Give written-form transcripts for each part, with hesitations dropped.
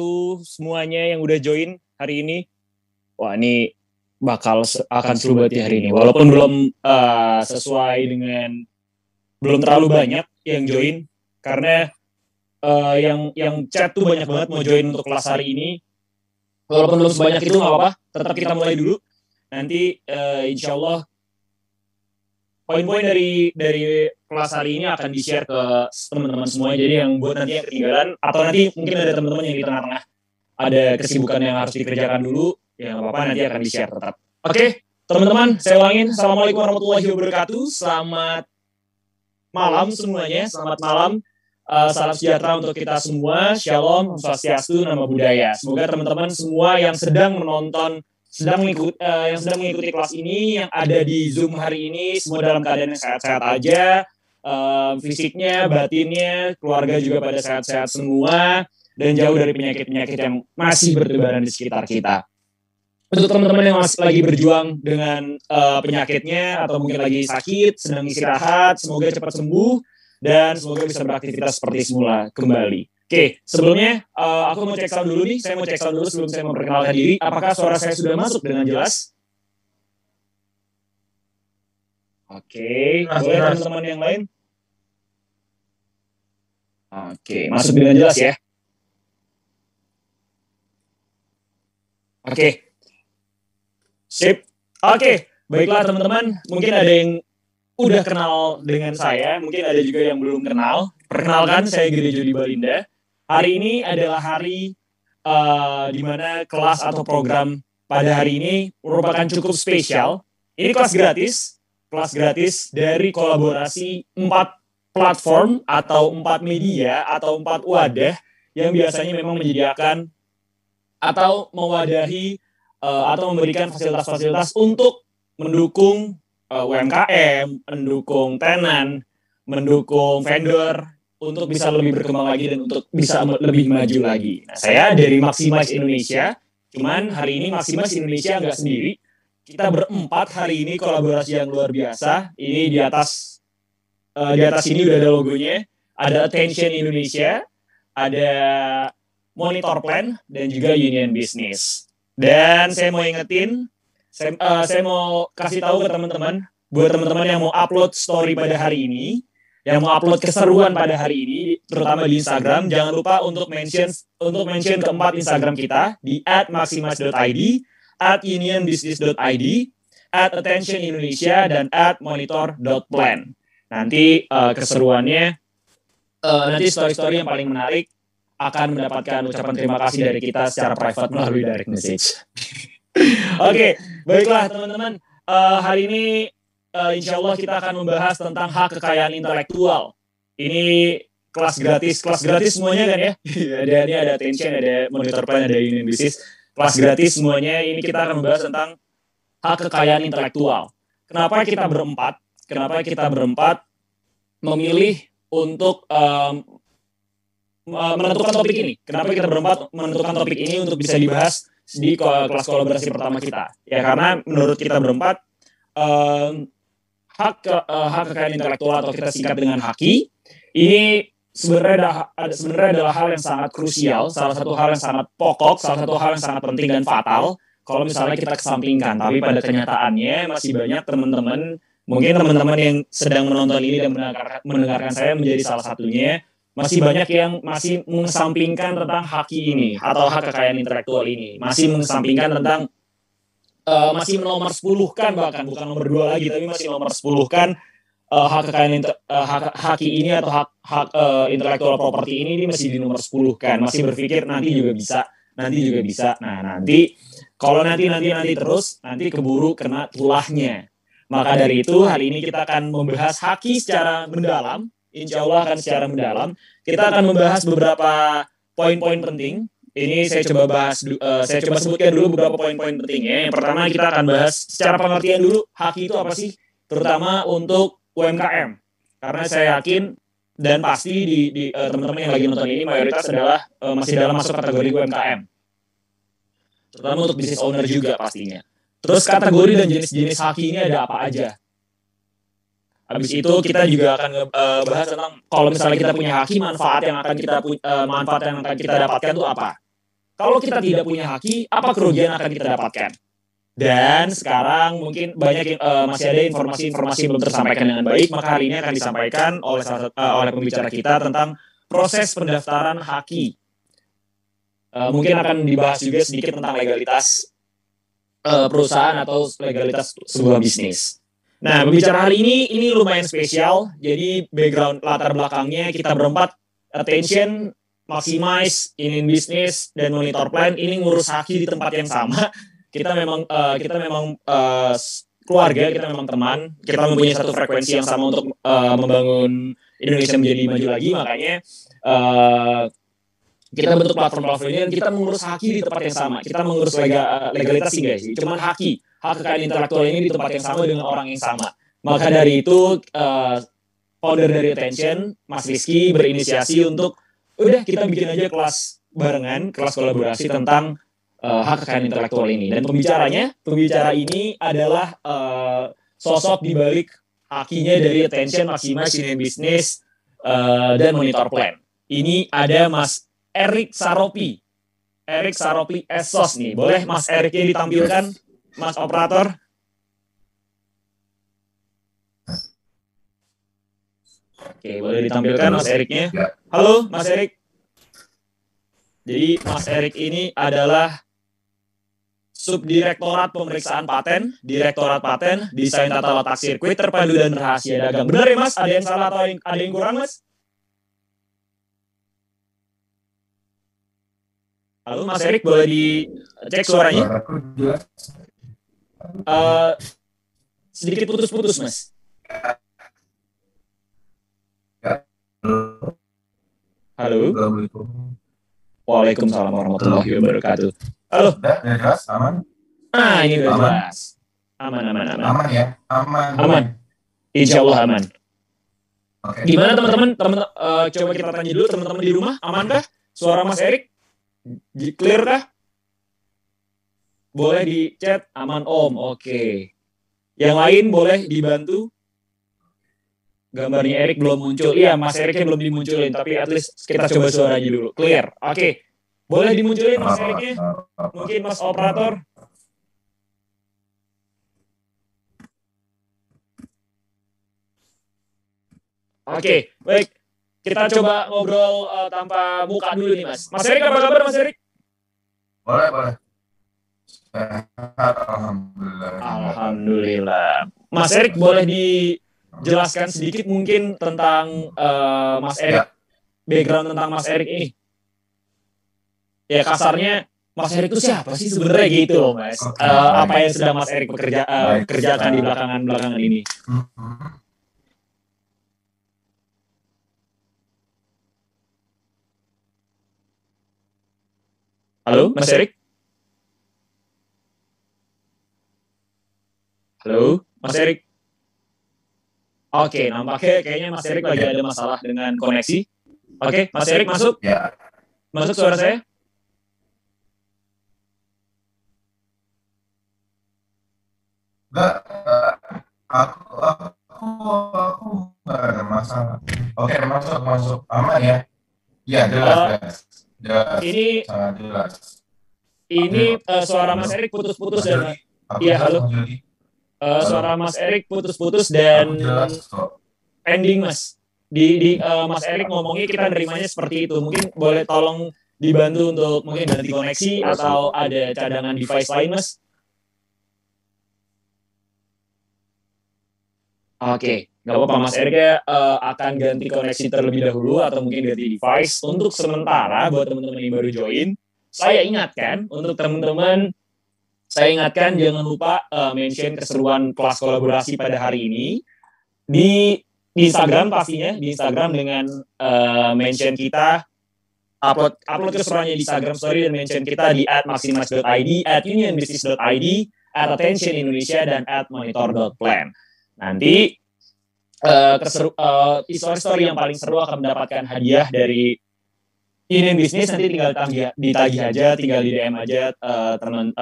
wabarakatuh semuanya yang udah join hari ini. Wah, ini akan seru banget ya hari ini. Walaupun belum sesuai dengan belum terlalu banyak yang join karena yang chat tuh banyak banget mau join untuk kelas hari ini. Walaupun belum sebanyak itu nggak apa-apa, tetap kita mulai dulu. Nanti insya Allah poin-poin dari kelas hari ini akan di-share ke teman-teman semua. Jadi yang buat nanti yang ketinggalan atau nanti mungkin ada teman-teman yang di tengah-tengah ada kesibukan yang harus dikerjakan dulu, ya nggak apa-apa, nanti akan di-share tetap. Oke, teman-teman, saya ulangin. Assalamualaikum warahmatullahi wabarakatuh. Selamat malam semuanya. Selamat malam. Salam sejahtera untuk kita semua. Shalom, swastiastu, nama budaya. Semoga teman-teman semua yang sedang menonton yang sedang mengikuti kelas ini, yang ada di Zoom hari ini, semua dalam keadaan yang sehat-sehat aja, fisiknya, batinnya, keluarga juga pada sehat-sehat semua, dan jauh dari penyakit-penyakit yang masih bertebaran di sekitar kita. Untuk teman-teman yang masih lagi berjuang dengan penyakitnya, atau mungkin lagi sakit, sedang istirahat, semoga cepat sembuh, dan semoga bisa beraktivitas seperti semula kembali. Oke, sebelumnya aku mau cek sound dulu nih. Saya mau cek sound dulu sebelum saya memperkenalkan diri. Apakah suara saya sudah masuk dengan jelas? Oke, boleh teman-teman yang lain? Oke, masuk dengan jelas ya. Oke. Sip. Oke, baiklah teman-teman. Mungkin ada yang udah kenal dengan saya, mungkin ada juga yang belum kenal. Perkenalkan, saya Gede Jody Balinda. Hari ini adalah hari di mana kelas atau program pada hari ini merupakan cukup spesial. Ini kelas gratis dari kolaborasi 4 platform atau 4 media atau 4 wadah yang biasanya memang menyediakan atau mewadahi atau memberikan fasilitas-fasilitas untuk mendukung UMKM, mendukung tenan, mendukung vendor, untuk bisa lebih berkembang lagi dan untuk bisa lebih maju lagi. Nah, saya dari Maximize Indonesia, cuman hari ini Maximize Indonesia nggak sendiri. Kita berempat hari ini kolaborasi yang luar biasa. Ini di atas ini udah ada logonya. Ada Attention Indonesia, ada Monitor Plan, dan juga Union Business. Dan saya mau ingetin, saya mau kasih tahu ke teman-teman, buat teman-teman yang mau upload story pada hari ini, yang mau upload keseruan pada hari ini, terutama di Instagram, jangan lupa untuk mention keempat Instagram kita di @maximize.id, @unionbusiness.id, @attentionindonesia, dan @monitor.plan. Nanti keseruannya, nanti story-story yang paling menarik akan mendapatkan ucapan terima kasih dari kita secara private melalui direct message. Oke, baiklah teman-teman. Hari ini insya Allah kita akan membahas tentang hak kekayaan intelektual. Ini kelas gratis semuanya kan ya? Ini ada Attention, ada Monitor Plan, ada Union Business. Kelas gratis semuanya. Ini kita akan membahas tentang hak kekayaan intelektual. Kenapa kita berempat memilih untuk menentukan topik ini? Kenapa kita berempat menentukan topik ini untuk bisa dibahas di kelas kolaborasi pertama kita? Ya karena menurut kita berempat, hak kekayaan intelektual atau kita singkat dengan HAKI ini sebenarnya adalah hal yang sangat krusial, salah satu hal yang sangat pokok, salah satu hal yang sangat penting dan fatal kalau misalnya kita kesampingkan. Tapi pada kenyataannya masih banyak teman-teman, mungkin teman-teman yang sedang menonton ini dan mendengarkan saya menjadi salah satunya, masih banyak yang masih mengesampingkan tentang HAKI ini atau hak kekayaan intelektual ini, masih mengesampingkan tentang masih nomor 10-kan, bahkan bukan nomor 2 lagi, tapi masih nomor 10-kan hak kekayaan HAKI ini atau hak intellectual property ini masih di nomor 10-kan, masih berpikir nanti juga bisa. Nah, nanti kalau nanti terus nanti keburu kena tulahnya. Maka dari itu hari ini kita akan membahas HAKI secara mendalam. Insya Allah akan secara mendalam. Kita akan membahas beberapa poin-poin penting. Ini saya coba sebutkan dulu beberapa poin-poin pentingnya. Yang pertama kita akan bahas secara pengertian dulu HAKI itu apa sih, terutama untuk UMKM. Karena saya yakin dan pasti di teman-teman yang lagi nonton ini mayoritas adalah masih dalam masuk kategori UMKM. Terutama untuk business owner juga pastinya. Terus kategori dan jenis-jenis HAKI ini ada apa aja? Habis itu kita juga akan bahas tentang kalau misalnya kita punya HAKI, manfaat yang akan kita dapatkan itu apa? kalau kita tidak punya haki, apa kerugian akan kita dapatkan? Dan sekarang mungkin banyak masih ada informasi-informasi yang belum tersampaikan dengan baik, maka hari ini akan disampaikan oleh pembicara kita tentang proses pendaftaran haki. Mungkin akan dibahas juga sedikit tentang legalitas perusahaan atau legalitas sebuah bisnis. Nah, pembicara hari ini lumayan spesial. Jadi background latar belakangnya kita berempat attention, maximize, in business dan monitor plan ini ngurus haki di tempat yang sama. Kita memang keluarga, kita memang teman, kita mempunyai satu frekuensi yang sama untuk membangun Indonesia menjadi maju lagi. Makanya kita bentuk platform ini dan kita mengurus haki di tempat yang sama. Kita mengurus legalitas sih guys. Cuman hak kekayaan intelektual ini di tempat yang sama dengan orang yang sama. Maka dari itu founder dari Attention, Mas Rizky berinisiasi untuk udah kita bikin aja kelas barengan, kelas kolaborasi tentang hak kekayaan intelektual ini. Dan pembicara ini adalah sosok di balik hakinya dari Attention, Maximize, Union Business, dan Monitor Plan. Ini ada Mas Erik Saropi Esos nih. Boleh Mas Eriknya ditampilkan, Mas Operator? Oke, boleh ditampilkan Mas Eriknya. Halo Mas Erik. Jadi Mas Erik ini adalah Subdirektorat Pemeriksaan Paten, Direktorat Paten, Desain Tata Letak Sirkuit Terpadu dan Rahasia Dagang. Benar ya Mas? Ada yang salah atau ada yang kurang Mas? Halo Mas Erik, boleh dicek suaranya? Sedikit putus-putus Mas. Halo. Waalaikumsalam warahmatullahi wabarakatuh. Halo. Udah jelas, aman? Ini udah jelas. Aman. Aman ya? Aman. Insya Allah aman. Oke. Gimana teman-teman? Coba kita tanya dulu teman-teman di rumah, aman kah? Suara Mas Erik? Clear kah? Boleh di chat aman Om. Oke. Yang lain boleh dibantu. Gambarnya Erik belum muncul. Iya, Mas Eriknya belum dimunculin, tapi at least kita coba suaranya dulu. Clear. Oke. Boleh dimunculin Mas Eriknya? Mungkin Mas Operator. Oke, baik. Kita coba ngobrol tanpa muka dulu nih Mas. Mas Erik, apa kabar Mas Erik? Boleh. Alhamdulillah. Alhamdulillah. Mas Erik boleh dijelaskan sedikit mungkin tentang Mas Erik, background tentang Mas Erik ini. Ya kasarnya Mas Erik itu siapa sih sebenarnya gitu loh Mas. Apa yang sedang Mas Erik kerjakan di belakangan ini? Halo, Mas Erik? Halo, Mas Erik? Oke, nampaknya kayaknya Mas Erik lagi ada masalah dengan koneksi. Oke, Mas Erik masuk? Ya. Masuk suara saya? Enggak, aku nggak ada masalah. Oke, masuk. Aman ya? Iya, jelas. Ini sangat jelas. Ini suara Mas Erik putus-putus dan iya halo. Suara Mas Erik putus-putus dan ending Mas. Di Mas Erik ngomongnya kita nerimanya seperti itu. Mungkin boleh tolong dibantu untuk mungkin ganti koneksi atau ada cadangan device lain Mas. Oke, nggak apa-apa Mas Erik ya akan ganti koneksi terlebih dahulu atau mungkin ganti device. Untuk sementara buat teman-teman yang baru join, saya ingatkan untuk teman-teman, jangan lupa mention keseruan kelas kolaborasi pada hari ini di Instagram pastinya, di Instagram dengan mention kita, upload keseruannya di Instagram story dan mention kita di @maximize.id, @unionbusiness.id, @attentionindonesia dan @monitor.plan. Nanti story yang paling seru akan mendapatkan hadiah dari Union Business. Nanti tinggal ditagih aja, tinggal di DM aja teman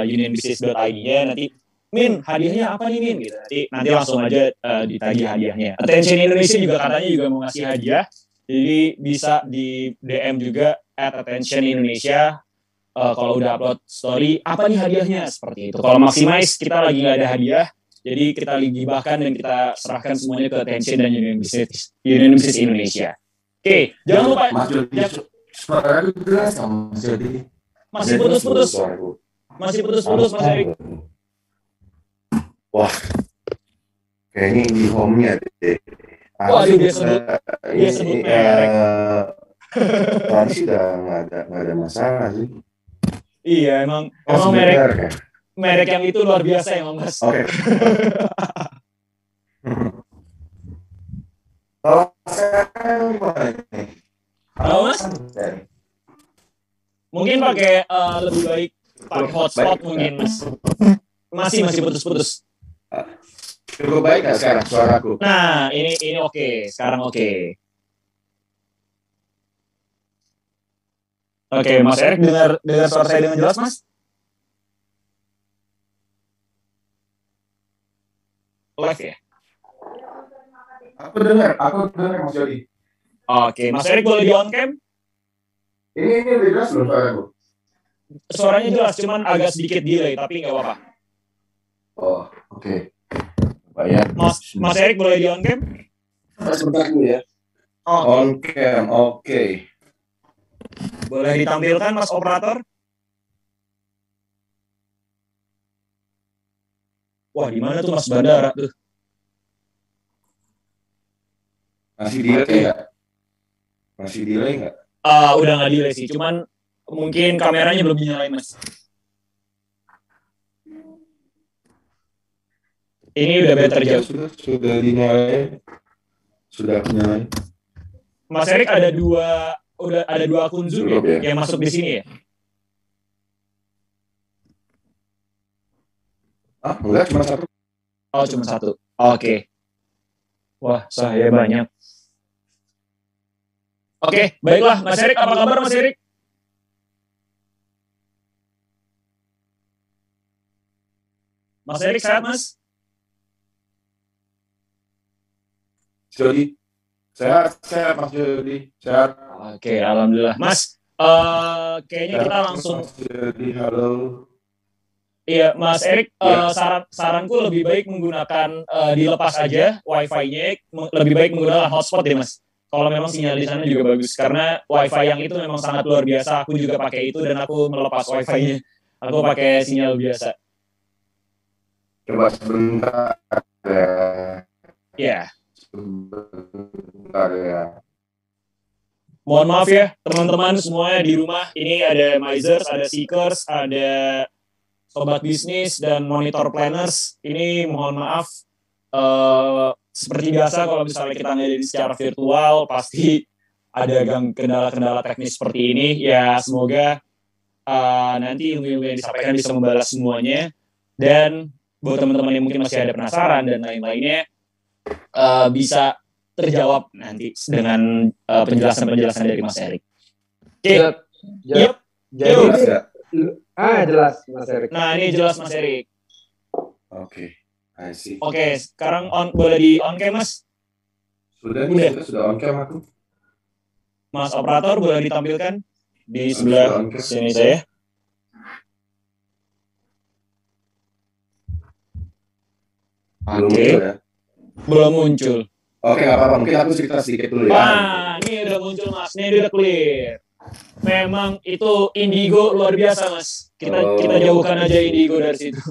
unionbusiness.id-nya. Nanti Min, hadiahnya apa nih Min? Gitu. Nanti langsung aja ditagih hadiahnya. Attention Indonesia juga katanya juga mau ngasih hadiah. Jadi bisa di DM juga @attentionindonesia kalau udah upload story apa nih hadiahnya seperti itu. Kalau Maximize kita lagi nggak ada hadiah, jadi kita lagi bahkan dan kita serahkan semuanya ke Tencent dan Union Business Indonesia. Oke, jangan lupa. Mas Jody, suara lu jelas nggak Mas Jody? Masih putus-putus. Masih putus-putus Mas Erik. Wah, kayaknya ini home-nya deh. Wah, dia sebut merek. Tadi sih udah nggak ada masalah sih. Iya, emang merek yang itu luar biasa emang Mas. Oke. Kalau sekarang gimana nih? Halo Mas? Mungkin pakai lebih baik pakai hotspot mungkin Mas. Masih putus-putus. Cukup baik nggak sekarang suaraku? Nah, ini oke. Sekarang oke. Oke, Mas Erik dengar suara saya dengan jelas, Mas? Live ya? Aku dengar Mas Jody. Oke, Mas Erik boleh di on cam? Ini udah jelas belum suaraku? Suaranya jelas, cuman agak sedikit delay, tapi nggak apa-apa. Oh, oke. Bayar. Mas Erik boleh di on cam? Sebentar dulu ya. On cam, oke. Boleh ditampilkan Mas Operator? Wah, di mana tuh Mas Bandara tuh? Masih delay nggak? Masih delay nggak? Udah nggak delay sih, cuman mungkin kameranya belum dinyalain Mas. Ini udah better jauh. Sudah dinyalain. Sudah dinyalain. Mas Erik ada dua akun Zoom ya, yang masuk di sini ya? Enggak, cuma satu. Oh, cuma satu. Oke. Wah, saya banyak. Oke, baiklah. Mas Erik, apa kabar Mas Erik? Mas Erik sehat, Mas? Jody, sehat Mas Jody, sehat. Oke, alhamdulillah. Mas, kayaknya kita langsung. Mas Jody, halo. Iya, Mas Erik, saranku lebih baik menggunakan dilepas aja Wi-Fi-nya, lebih baik menggunakan hotspot deh, Mas. Kalau memang sinyal di sana juga bagus, karena Wi-Fi yang itu memang sangat luar biasa. Aku juga pakai itu dan aku melepas Wi-Fi-nya. Aku pakai sinyal biasa. Coba sebentar ya. Iya. Sebentar ya. Mohon maaf ya, teman-teman semuanya di rumah. Ini ada Mizers, ada Seekers, ada Sobat Bisnis, dan Monitor Planners. Ini mohon maaf, seperti biasa kalau misalnya kita ngadain secara virtual, pasti ada kendala-kendala teknis seperti ini. Ya, semoga nanti ilmu-ilmu yang disampaikan bisa membalas semuanya. Dan buat teman-teman yang mungkin masih ada penasaran dan lain-lainnya, bisa terjawab nanti dengan penjelasan-penjelasan dari Mas Erik. Oke. Yep. Jelas Mas Erik. Nah, ini jelas Mas Erik. Oke, I see. Oke, sekarang boleh di on cam Mas? Sudah on cam aku. Mas Operator boleh ditampilkan di sebelah sini saya. Oke. Belum muncul. Oke, nggak apa-apa. Mungkin aku cerita sedikit dulu ya. Wah, ini udah muncul Mas. Ini udah clear. Memang itu indigo luar biasa Mas. Kita jauhkan aja indigo dari situ.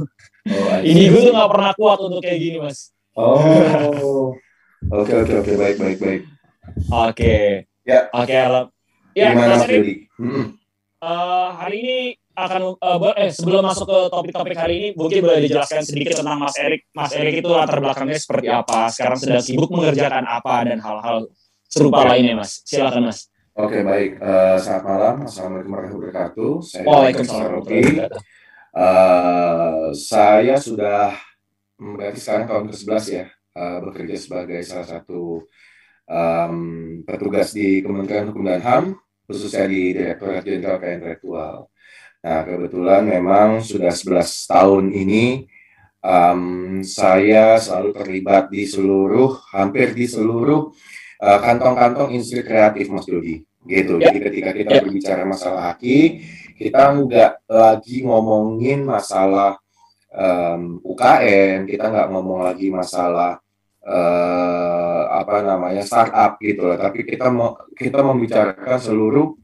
Indigo tuh nggak pernah kuat untuk kayak gini Mas. Oke, baik. Oke. Ya. Oke, ya, Gimana Mas Mas Jody? Hari ini akan sebelum masuk ke topik-topik hari ini, mungkin boleh dijelaskan sedikit tentang Mas Erik. Mas Erik itu latar belakangnya seperti apa? Sekarang sedang sibuk mengerjakan apa dan hal-hal serupa lainnya, Mas. Silakan, Mas. Oke, baik. Selamat malam. Assalamualaikum warahmatullahi wabarakatuh. Waalaikumsalam warahmatullahi wabarakatuh. Saya sudah berarti sekarang tahun ke-11 ya, bekerja sebagai salah satu petugas di Kementerian Hukum dan HAM, khususnya di Direktorat Jenderal Kekayaan Intelektual. Nah, kebetulan memang sudah 11 tahun ini saya selalu terlibat di hampir di seluruh kantong-kantong industri kreatif, Mas Jody. gitu. Jadi ketika kita berbicara masalah haki, kita nggak lagi ngomongin masalah UKM, kita nggak ngomong lagi masalah startup gitu lah, tapi kita membicarakan seluruh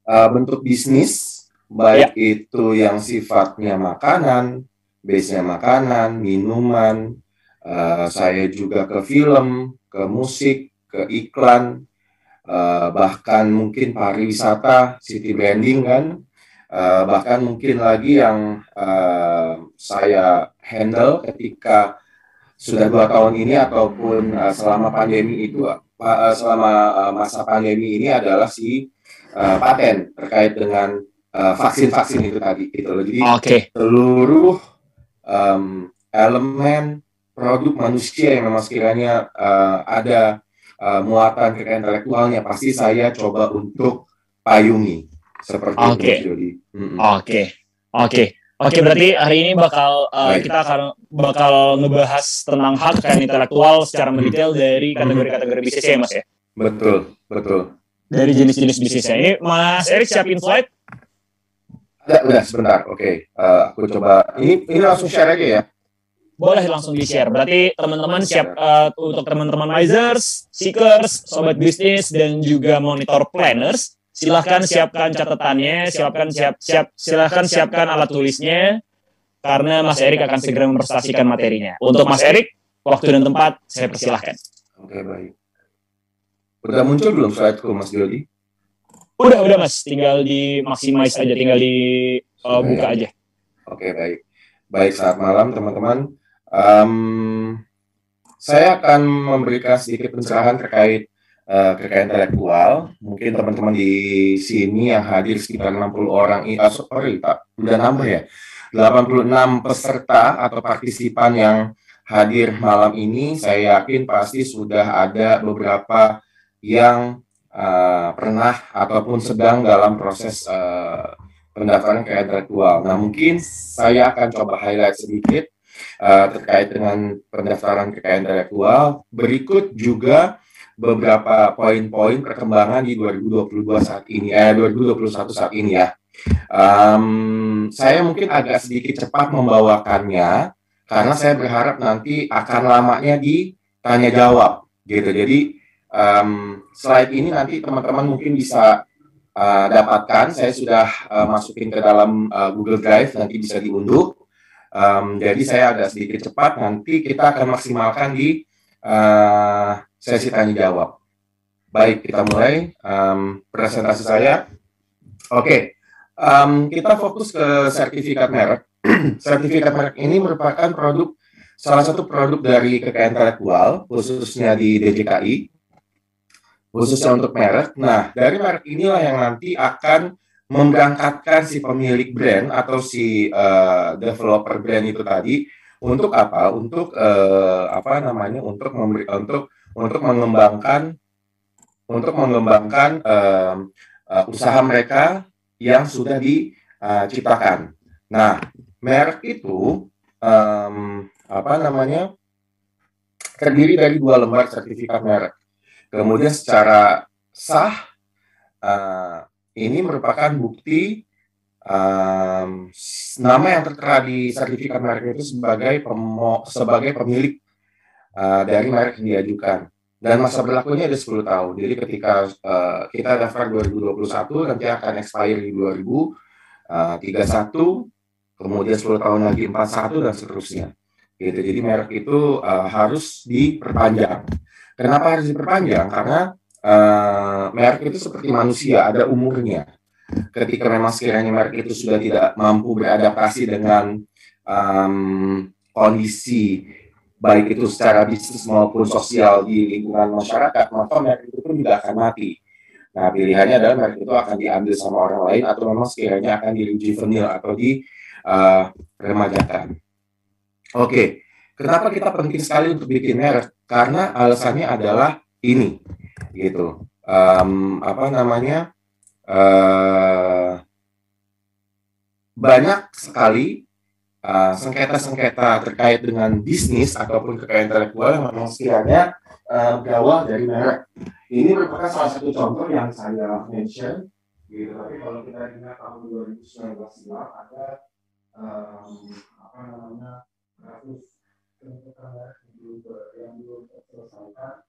bentuk bisnis, baik itu yang sifatnya makanan, base-nya makanan, minuman, saya juga ke film, ke musik, ke iklan, bahkan mungkin pariwisata, city branding kan, bahkan mungkin lagi yang saya handle ketika sudah 2 tahun ini ataupun selama pandemi itu, selama masa pandemi ini adalah paten terkait dengan vaksin-vaksin itu tadi gitu loh. Jadi seluruh elemen produk manusia yang memang sekiranya ada muatan kekayaan intelektualnya pasti saya coba untuk payungi seperti itu, Mas Jody. Oke, berarti hari ini kita akan ngebahas tentang hak kekayaan intelektual secara mendetail dari kategori-kategori bisnisnya, Mas ya. Betul. Dari jenis-jenis bisnisnya. Ini Mas Erik siapin slide? Udah sebentar. Oke. Aku coba. Ini langsung share aja ya. Boleh langsung di-share. Berarti teman-teman siap untuk teman-teman Misers, Seekers, Sobat Bisnis, dan juga Monitor Planners. Silahkan siapkan catatannya, silahkan siapkan alat tulisnya, karena Mas Erik akan segera mempresentasikan materinya. Untuk Mas Erik, waktu dan tempat, saya persilahkan. Oke, baik. Udah muncul belum slide-ku, Mas Jody? Udah Mas, tinggal di maximize aja, tinggal di buka aja. Oke, baik. Baik, saat malam teman-teman. Saya akan memberikan sedikit pencerahan terkait kekayaan intelektual. Mungkin teman-teman di sini yang hadir sekitar 60 orang, udah nambah ya, 86 peserta atau partisipan yang hadir malam ini. Saya yakin pasti sudah ada beberapa yang pernah ataupun sedang dalam proses pendaftaran kekayaan intelektual. Nah, mungkin saya akan coba highlight sedikit terkait dengan pendaftaran kekayaan intelektual. Berikut juga beberapa poin-poin perkembangan di 2021 saat ini ya. Saya mungkin agak sedikit cepat membawakannya karena saya berharap nanti akan lamanya di tanya jawab gitu. Jadi slide ini nanti teman-teman mungkin bisa dapatkan. Saya sudah masukin ke dalam Google Drive, nanti bisa diunduh. Jadi saya agak sedikit cepat, nanti kita akan maksimalkan di sesi tanya jawab. Baik, kita mulai presentasi saya. Oke, kita fokus ke sertifikat merek. Sertifikat merek ini merupakan salah satu produk dari kekayaan intelektual, khususnya di DJKI, khususnya untuk merek. Nah, dari merek inilah yang nanti akan memberangkatkan si pemilik brand atau si developer brand itu tadi untuk apa? Untuk untuk mengembangkan usaha mereka yang sudah diciptakan. Nah, merek itu terdiri dari 2 lembar sertifikat merek. Kemudian secara sah ini merupakan bukti nama yang tertera di sertifikat merek itu sebagai pemilik dari merek yang diajukan. Dan masa berlakunya ada 10 tahun. Jadi ketika kita daftar 2021 nanti akan expire di 2031, kemudian 10 tahun lagi 41 dan seterusnya. Gitu. Jadi merek itu harus diperpanjang. Kenapa harus diperpanjang? Karena merek itu seperti manusia, ada umurnya. Ketika memang sekiranya merek itu sudah tidak mampu beradaptasi dengan kondisi baik itu secara bisnis maupun sosial di lingkungan masyarakat, maka merek itu pun juga akan mati. Nah, pilihannya adalah merek itu akan diambil sama orang lain atau memang sekiranya akan di-juvenile atau diremajakan. Oke, kenapa kita penting sekali untuk bikin merek? Karena alasannya adalah ini, gitu. Banyak sekali sengketa-sengketa terkait dengan bisnis ataupun kekayaan intelektual yang memang sekiranya berawal dari merek. Ini merupakan salah satu contoh yang saya mention, gitu. Tapi kalau kita ingat tahun 2019 silam ada apa namanya kasus yang belum terselesaikan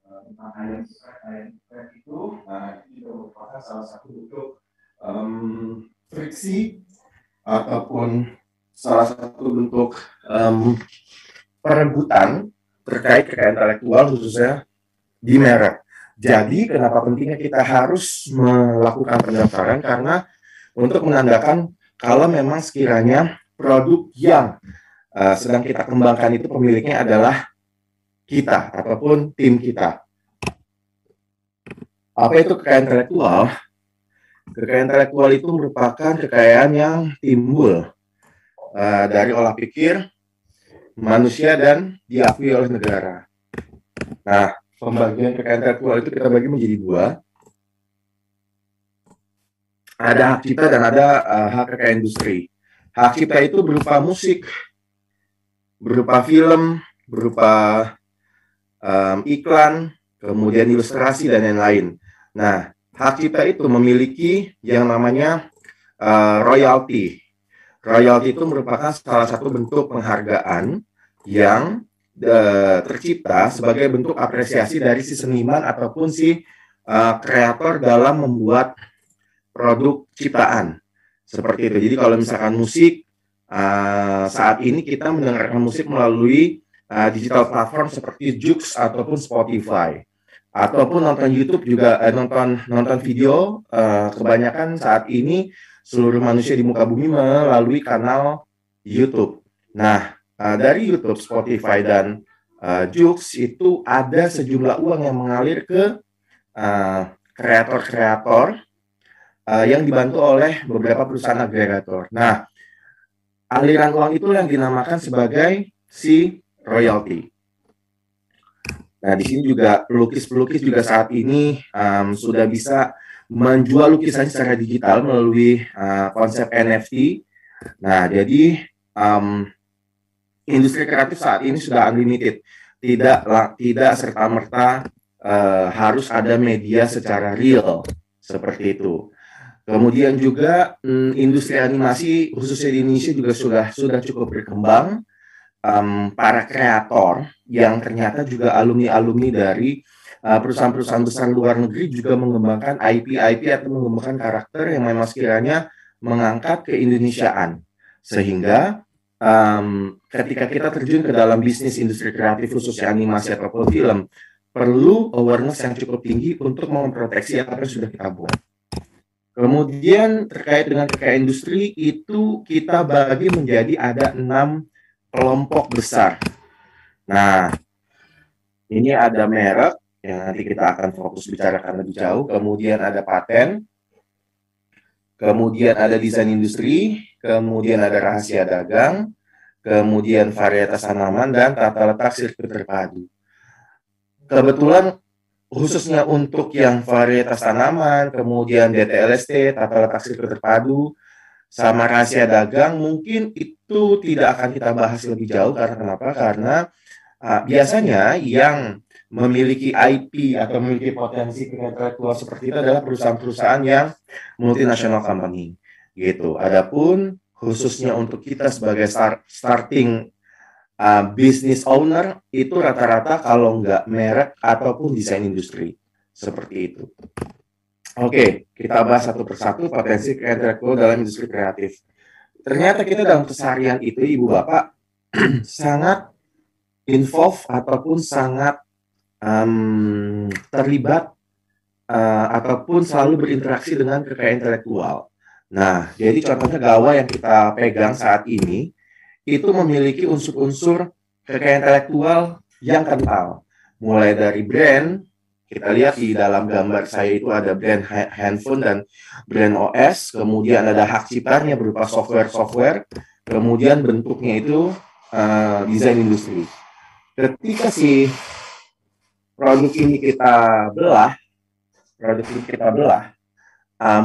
tentang ayam itu. Nah, itu merupakan salah satu bentuk friksi ataupun salah satu bentuk perebutan terkait kekayaan intelektual khususnya di merek. Jadi kenapa pentingnya kita harus melakukan pendaftaran, karena untuk menandakan kalau memang sekiranya produk yang sedang kita kembangkan itu pemiliknya adalah kita ataupun tim kita. Apa itu kekayaan intelektual? Kekayaan intelektual itu merupakan kekayaan yang timbul dari olah pikir manusia dan diakui oleh negara. Nah, pembagian kekayaan intelektual itu kita bagi menjadi dua. Ada hak cipta dan ada hak kekayaan industri. Hak cipta itu berupa musik, berupa film, berupa iklan, kemudian ilustrasi dan lain-lain. Nah, hak cipta itu memiliki yang namanya royalti. Royalti itu merupakan salah satu bentuk penghargaan yang tercipta sebagai bentuk apresiasi dari si seniman ataupun si kreator dalam membuat produk ciptaan. Seperti itu. Jadi kalau misalkan musik, saat ini kita mendengarkan musik melalui digital platform seperti Joox ataupun Spotify. Ataupun nonton YouTube juga, nonton video, kebanyakan saat ini seluruh manusia di muka bumi melalui kanal YouTube. Nah, dari YouTube, Spotify, dan Joox itu ada sejumlah uang yang mengalir ke kreator-kreator yang dibantu oleh beberapa perusahaan agregator. Nah, aliran uang itu yang dinamakan sebagai si royalti. Nah, di sini juga pelukis-pelukis juga saat ini sudah bisa menjual lukisan secara digital melalui konsep NFT. Nah, jadi industri kreatif saat ini sudah unlimited, tidak serta-merta harus ada media secara real seperti itu. Kemudian juga industri animasi khususnya di Indonesia juga sudah cukup berkembang. Para kreator yang ternyata juga alumni-alumni dari perusahaan-perusahaan besar luar negeri juga mengembangkan IP atau mengembangkan karakter yang memang sekiranya mengangkat keindonesiaan. Sehingga ketika kita terjun ke dalam bisnis industri kreatif khususnya animasi ataupun film, perlu awareness yang cukup tinggi untuk memproteksi apa yang sudah kita buat. Kemudian terkait dengan kekayaan industri itu kita bagi menjadi ada 6 kelompok besar. Nah, ini ada merek yang nanti kita akan fokus bicarakan lebih jauh. Kemudian ada paten, kemudian ada desain industri, kemudian ada rahasia dagang, kemudian varietas tanaman, dan tata letak sirkuit terpadu. Kebetulan khususnya untuk yang varietas tanaman, kemudian DTLST, tata letak sirkuit terpadu, sama rahasia dagang, mungkin itu tidak akan kita bahas lebih jauh. Karena kenapa? Karena biasanya yang memiliki IP atau memiliki potensi intelektual seperti itu adalah perusahaan-perusahaan yang multinational company gitu. Adapun khususnya untuk kita sebagai starting business owner itu rata-rata kalau nggak merek ataupun desain industri seperti itu. Oke, kita bahas satu persatu potensi intelektual dalam industri kreatif. Ternyata kita dalam keseharian itu, Ibu Bapak, sangat involve ataupun sangat terlibat ataupun selalu berinteraksi dengan kekayaan intelektual. Nah, jadi contohnya gawai yang kita pegang saat ini, itu memiliki unsur-unsur kekayaan intelektual yang kental. Mulai dari brand, kita lihat di dalam gambar saya itu ada brand handphone dan brand OS, kemudian ada hak ciptanya berupa software, kemudian bentuknya itu desain industri. Ketika si produk ini kita belah,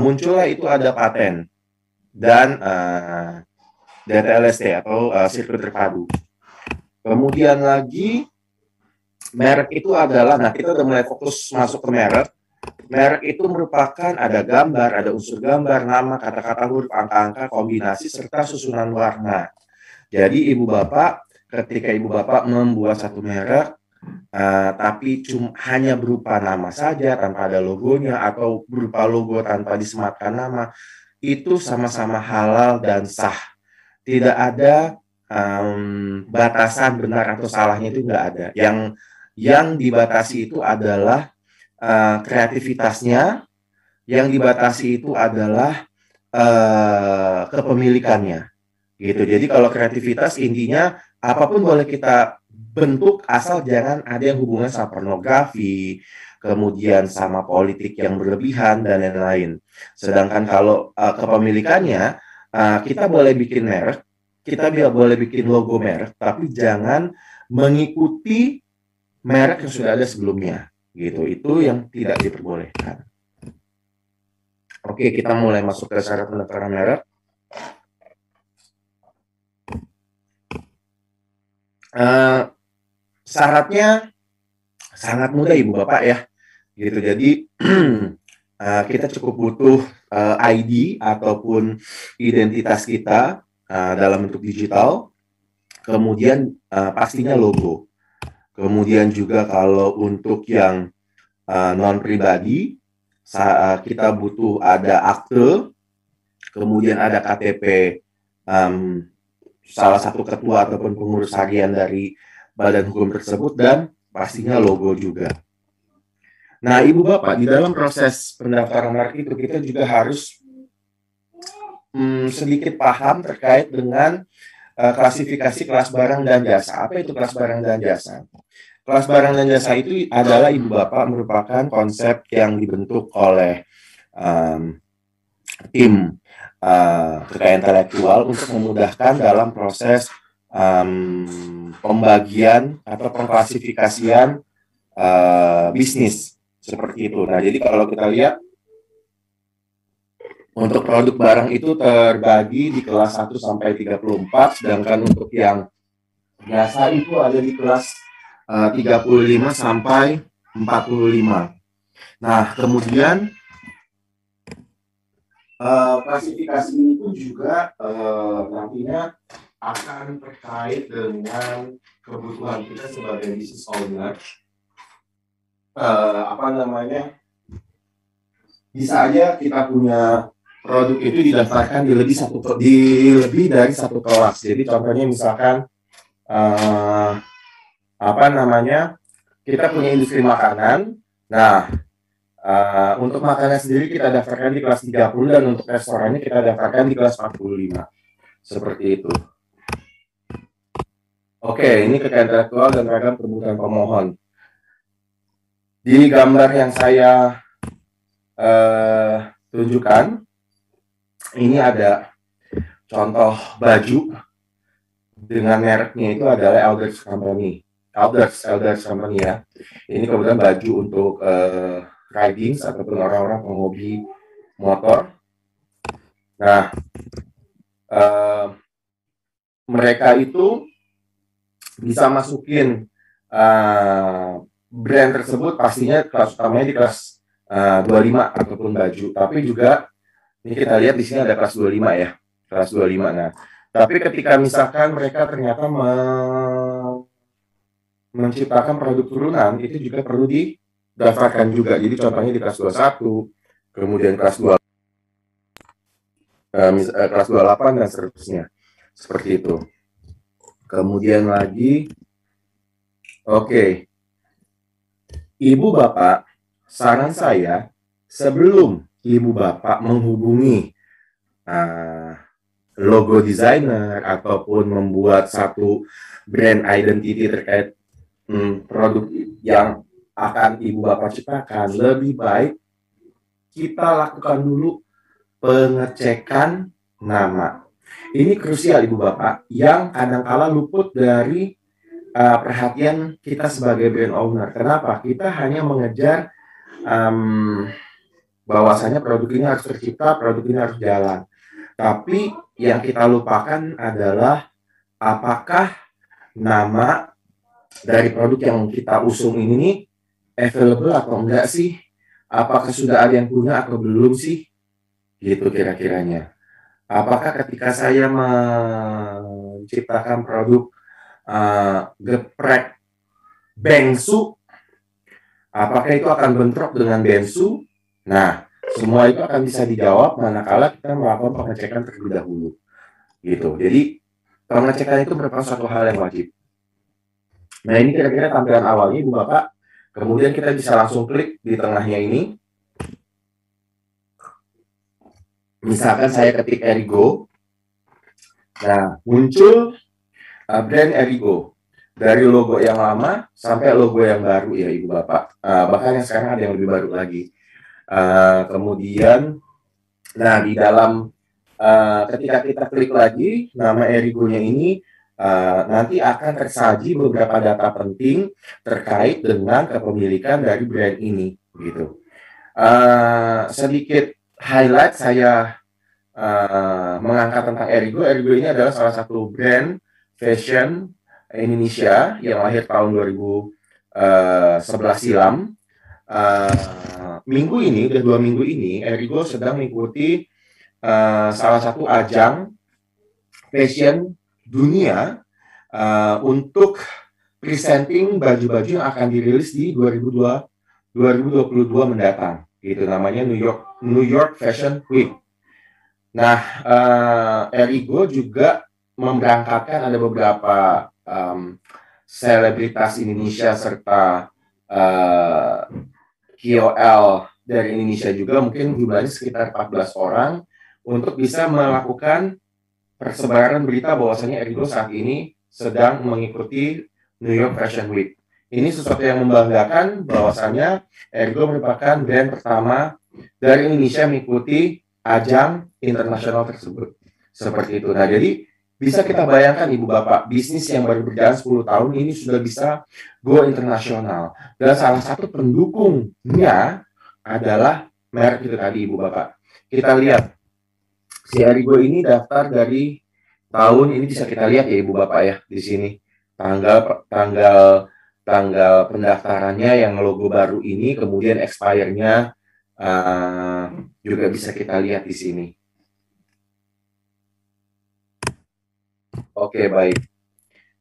muncullah itu ada paten dan DTLST atau sirkuit terpadu. Kemudian lagi merek itu adalah, nah kita udah mulai fokus masuk ke merek. Merek itu merupakan ada gambar, ada unsur gambar, nama, kata-kata, huruf, angka-angka, kombinasi, serta susunan warna. Jadi ibu bapak, ketika ibu bapak membuat satu merek, tapi hanya berupa nama saja tanpa ada logonya, atau berupa logo tanpa disematkan nama, itu sama-sama halal dan sah. Tidak ada batasan benar atau salahnya, itu nggak ada. Yang dibatasi itu adalah kreativitasnya, yang dibatasi itu adalah kepemilikannya, gitu. Jadi kalau kreativitas intinya apapun boleh kita bentuk, asal jangan ada yang hubungan sama pornografi, kemudian sama politik yang berlebihan dan lain-lain. Sedangkan kalau kepemilikannya, kita boleh bikin merek, kita boleh bikin logo merek, tapi jangan mengikuti merek yang sudah ada sebelumnya, gitu. Itu yang tidak diperbolehkan. Oke, kita mulai masuk ke syarat pendaftaran merek. Syaratnya sangat mudah ibu bapak ya, gitu. Jadi kita cukup butuh ID ataupun identitas kita dalam bentuk digital, kemudian pastinya logo. Kemudian juga kalau untuk yang non pribadi, kita butuh ada akte, kemudian ada KTP salah satu ketua ataupun pengurus harian dari badan hukum tersebut, dan pastinya logo juga. Nah, ibu bapak, di dalam proses pendaftaran merek itu kita juga harus sedikit paham terkait dengan klasifikasi kelas barang dan jasa. Apa itu kelas barang dan jasa? Kelas barang dan jasa itu adalah ibu bapak merupakan konsep yang dibentuk oleh tim kekayaan intelektual untuk memudahkan dalam proses pembagian atau pengklasifikasian bisnis seperti itu. Nah, jadi kalau kita lihat untuk produk barang itu terbagi di kelas 1 sampai 34, sedangkan untuk yang jasa itu ada di kelas 35 sampai 45. Nah, kemudian klasifikasi ini pun juga nantinya akan terkait dengan kebutuhan kita sebagai business owner. Bisa aja kita punya produk itu didaftarkan di lebih dari satu kelas. Jadi contohnya misalkan kita punya industri makanan. Nah, untuk makanan sendiri kita daftarkan di kelas 30, dan untuk restorannya kita daftarkan di kelas 45. Seperti itu. Oke, ini kekayaan intelektual dan ragam kebutuhan pemohon. Di gambar yang saya tunjukkan, ini ada contoh baju dengan mereknya itu adalah Elders Company ya. Ini kebetulan baju untuk riding ataupun orang-orang penghobi motor. Nah, mereka itu bisa masukin brand tersebut pastinya kelas utamanya di kelas 25 ataupun baju. Tapi juga ini kita lihat di sini ada kelas 25 ya, kelas 25. Nah, tapi ketika misalkan mereka ternyata menciptakan produk turunan, itu juga perlu didaftarkan juga. Jadi contohnya di kelas 21, kemudian kelas 28 dan seterusnya. Seperti itu. Kemudian lagi, oke. Ibu bapak, saran saya sebelum ibu bapak menghubungi logo designer ataupun membuat satu brand identity terkait produk yang akan ibu bapak ciptakan, lebih baik kita lakukan dulu pengecekan nama. Ini krusial ibu bapak, yang kadang-kala luput dari perhatian kita sebagai brand owner. Kenapa? Kita hanya mengejar bahwasanya produk ini harus tercipta, produk ini harus jalan. Tapi yang kita lupakan adalah apakah nama dari produk yang kita usung ini nih available atau enggak sih? Apakah sudah ada yang punya atau belum sih? Gitu kira-kiranya. Apakah ketika saya menciptakan produk geprek bengsu, apakah itu akan bentrok dengan bensu? Nah, semua itu akan bisa dijawab manakala kita melakukan pengecekan terlebih dahulu. Gitu. Jadi, pengecekan itu merupakan suatu hal yang wajib. Nah, ini kira-kira tampilan awalnya, Ibu Bapak. Kemudian kita bisa langsung klik di tengahnya ini. Misalkan saya ketik Erigo. Nah, muncul brand Erigo. Dari logo yang lama sampai logo yang baru ya Ibu Bapak. Bahkan yang sekarang ada yang lebih baru lagi. Kemudian, nah di dalam ketika kita klik lagi nama Erigo-nya ini, nanti akan tersaji beberapa data penting terkait dengan kepemilikan dari brand ini, gitu. Sedikit highlight saya mengangkat tentang Erigo. Erigo ini adalah salah satu brand fashion Indonesia yang lahir tahun 2011 silam. Minggu ini, udah 2 minggu ini, Erigo sedang mengikuti salah satu ajang fashion dunia untuk presenting baju-baju yang akan dirilis di 2022 mendatang. Gitu, namanya New York Fashion Week. Nah, Erigo juga memberangkatkan ada beberapa selebritas Indonesia serta KOL dari Indonesia juga, mungkin jumlahnya sekitar 14 orang, untuk bisa melakukan persebaran berita bahwasanya Erigo saat ini sedang mengikuti New York Fashion Week. Ini sesuatu yang membanggakan bahwasanya Erigo merupakan brand pertama dari Indonesia mengikuti ajang internasional tersebut. Seperti itu. Nah, jadi bisa kita bayangkan Ibu Bapak, bisnis yang baru berjalan 10 tahun ini sudah bisa go internasional. Dan salah satu pendukungnya adalah merek itu tadi Ibu Bapak. Kita lihat, si Erigo ini daftar dari tahun ini, bisa kita lihat ya Ibu Bapak ya, di sini. Tanggal pendaftarannya yang logo baru ini, kemudian expire-nya juga bisa kita lihat di sini. Oke, baik.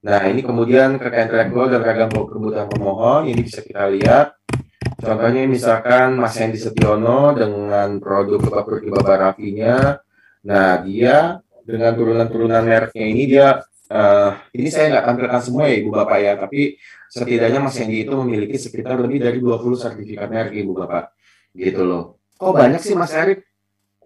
Nah, ini kemudian kekayaan intelektual dan ragam kebutuhan pemohon, ini bisa kita lihat. Contohnya misalkan Mas Hendy Setiono dengan produk Kebab Raffinya. Nah, dia dengan turunan-turunan mereknya ini, dia ini saya nggak tampilkan semua ya Ibu Bapak ya, tapi setidaknya Mas Hendy itu memiliki sekitar lebih dari 20 sertifikat merek Ibu Bapak. Gitu loh. Kok banyak sih Mas Erik?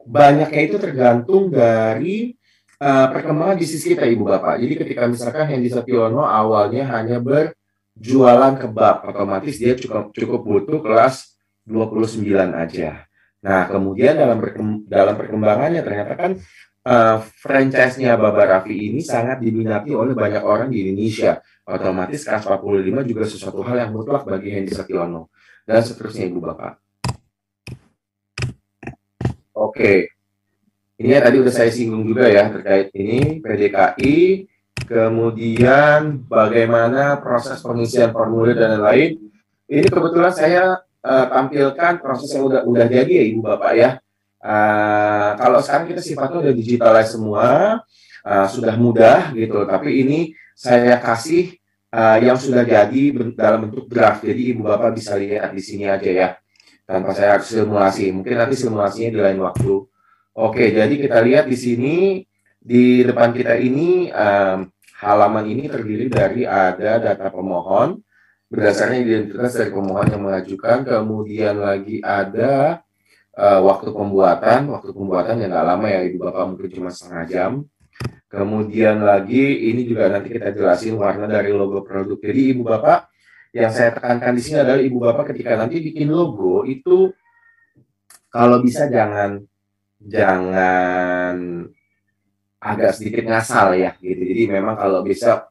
Banyaknya itu tergantung dari perkembangan bisnis kita Ibu Bapak. Jadi ketika misalkan Hendy Setiono awalnya hanya berjualan kebab, otomatis dia cukup butuh kelas 29 aja. Nah, kemudian dalam perkembangannya ternyata kan franchise-nya Baba Raffi ini sangat diminati oleh banyak orang di Indonesia. Otomatis kelas 45 juga sesuatu hal yang mutlak bagi Hendy Setiono. Dan seterusnya Ibu Bapak. Oke. Ini tadi udah saya singgung juga ya terkait ini PDKI, kemudian bagaimana proses pengisian formulir dan lain-lain. Ini kebetulan saya tampilkan proses yang udah jadi ya Ibu Bapak ya. Kalau sekarang kita sifatnya udah digitalize semua, sudah mudah gitu. Tapi ini saya kasih yang sudah jadi dalam bentuk draft. Jadi Ibu Bapak bisa lihat di sini aja ya, tanpa saya harus simulasi. Mungkin nanti simulasinya di lain waktu. Oke, jadi kita lihat di sini, di depan kita ini, halaman ini terdiri dari ada data pemohon, berdasarkan identitas dari pemohon yang mengajukan, kemudian lagi ada waktu pembuatan yang nggak lama ya Ibu Bapak, mungkin cuma setengah jam. Kemudian lagi, ini juga nanti kita jelasin warna dari logo produk. Jadi Ibu Bapak, yang saya tekankan di sini adalah Ibu Bapak ketika nanti bikin logo, itu kalau bisa jangan agak sedikit ngasal ya gitu. Jadi memang kalau bisa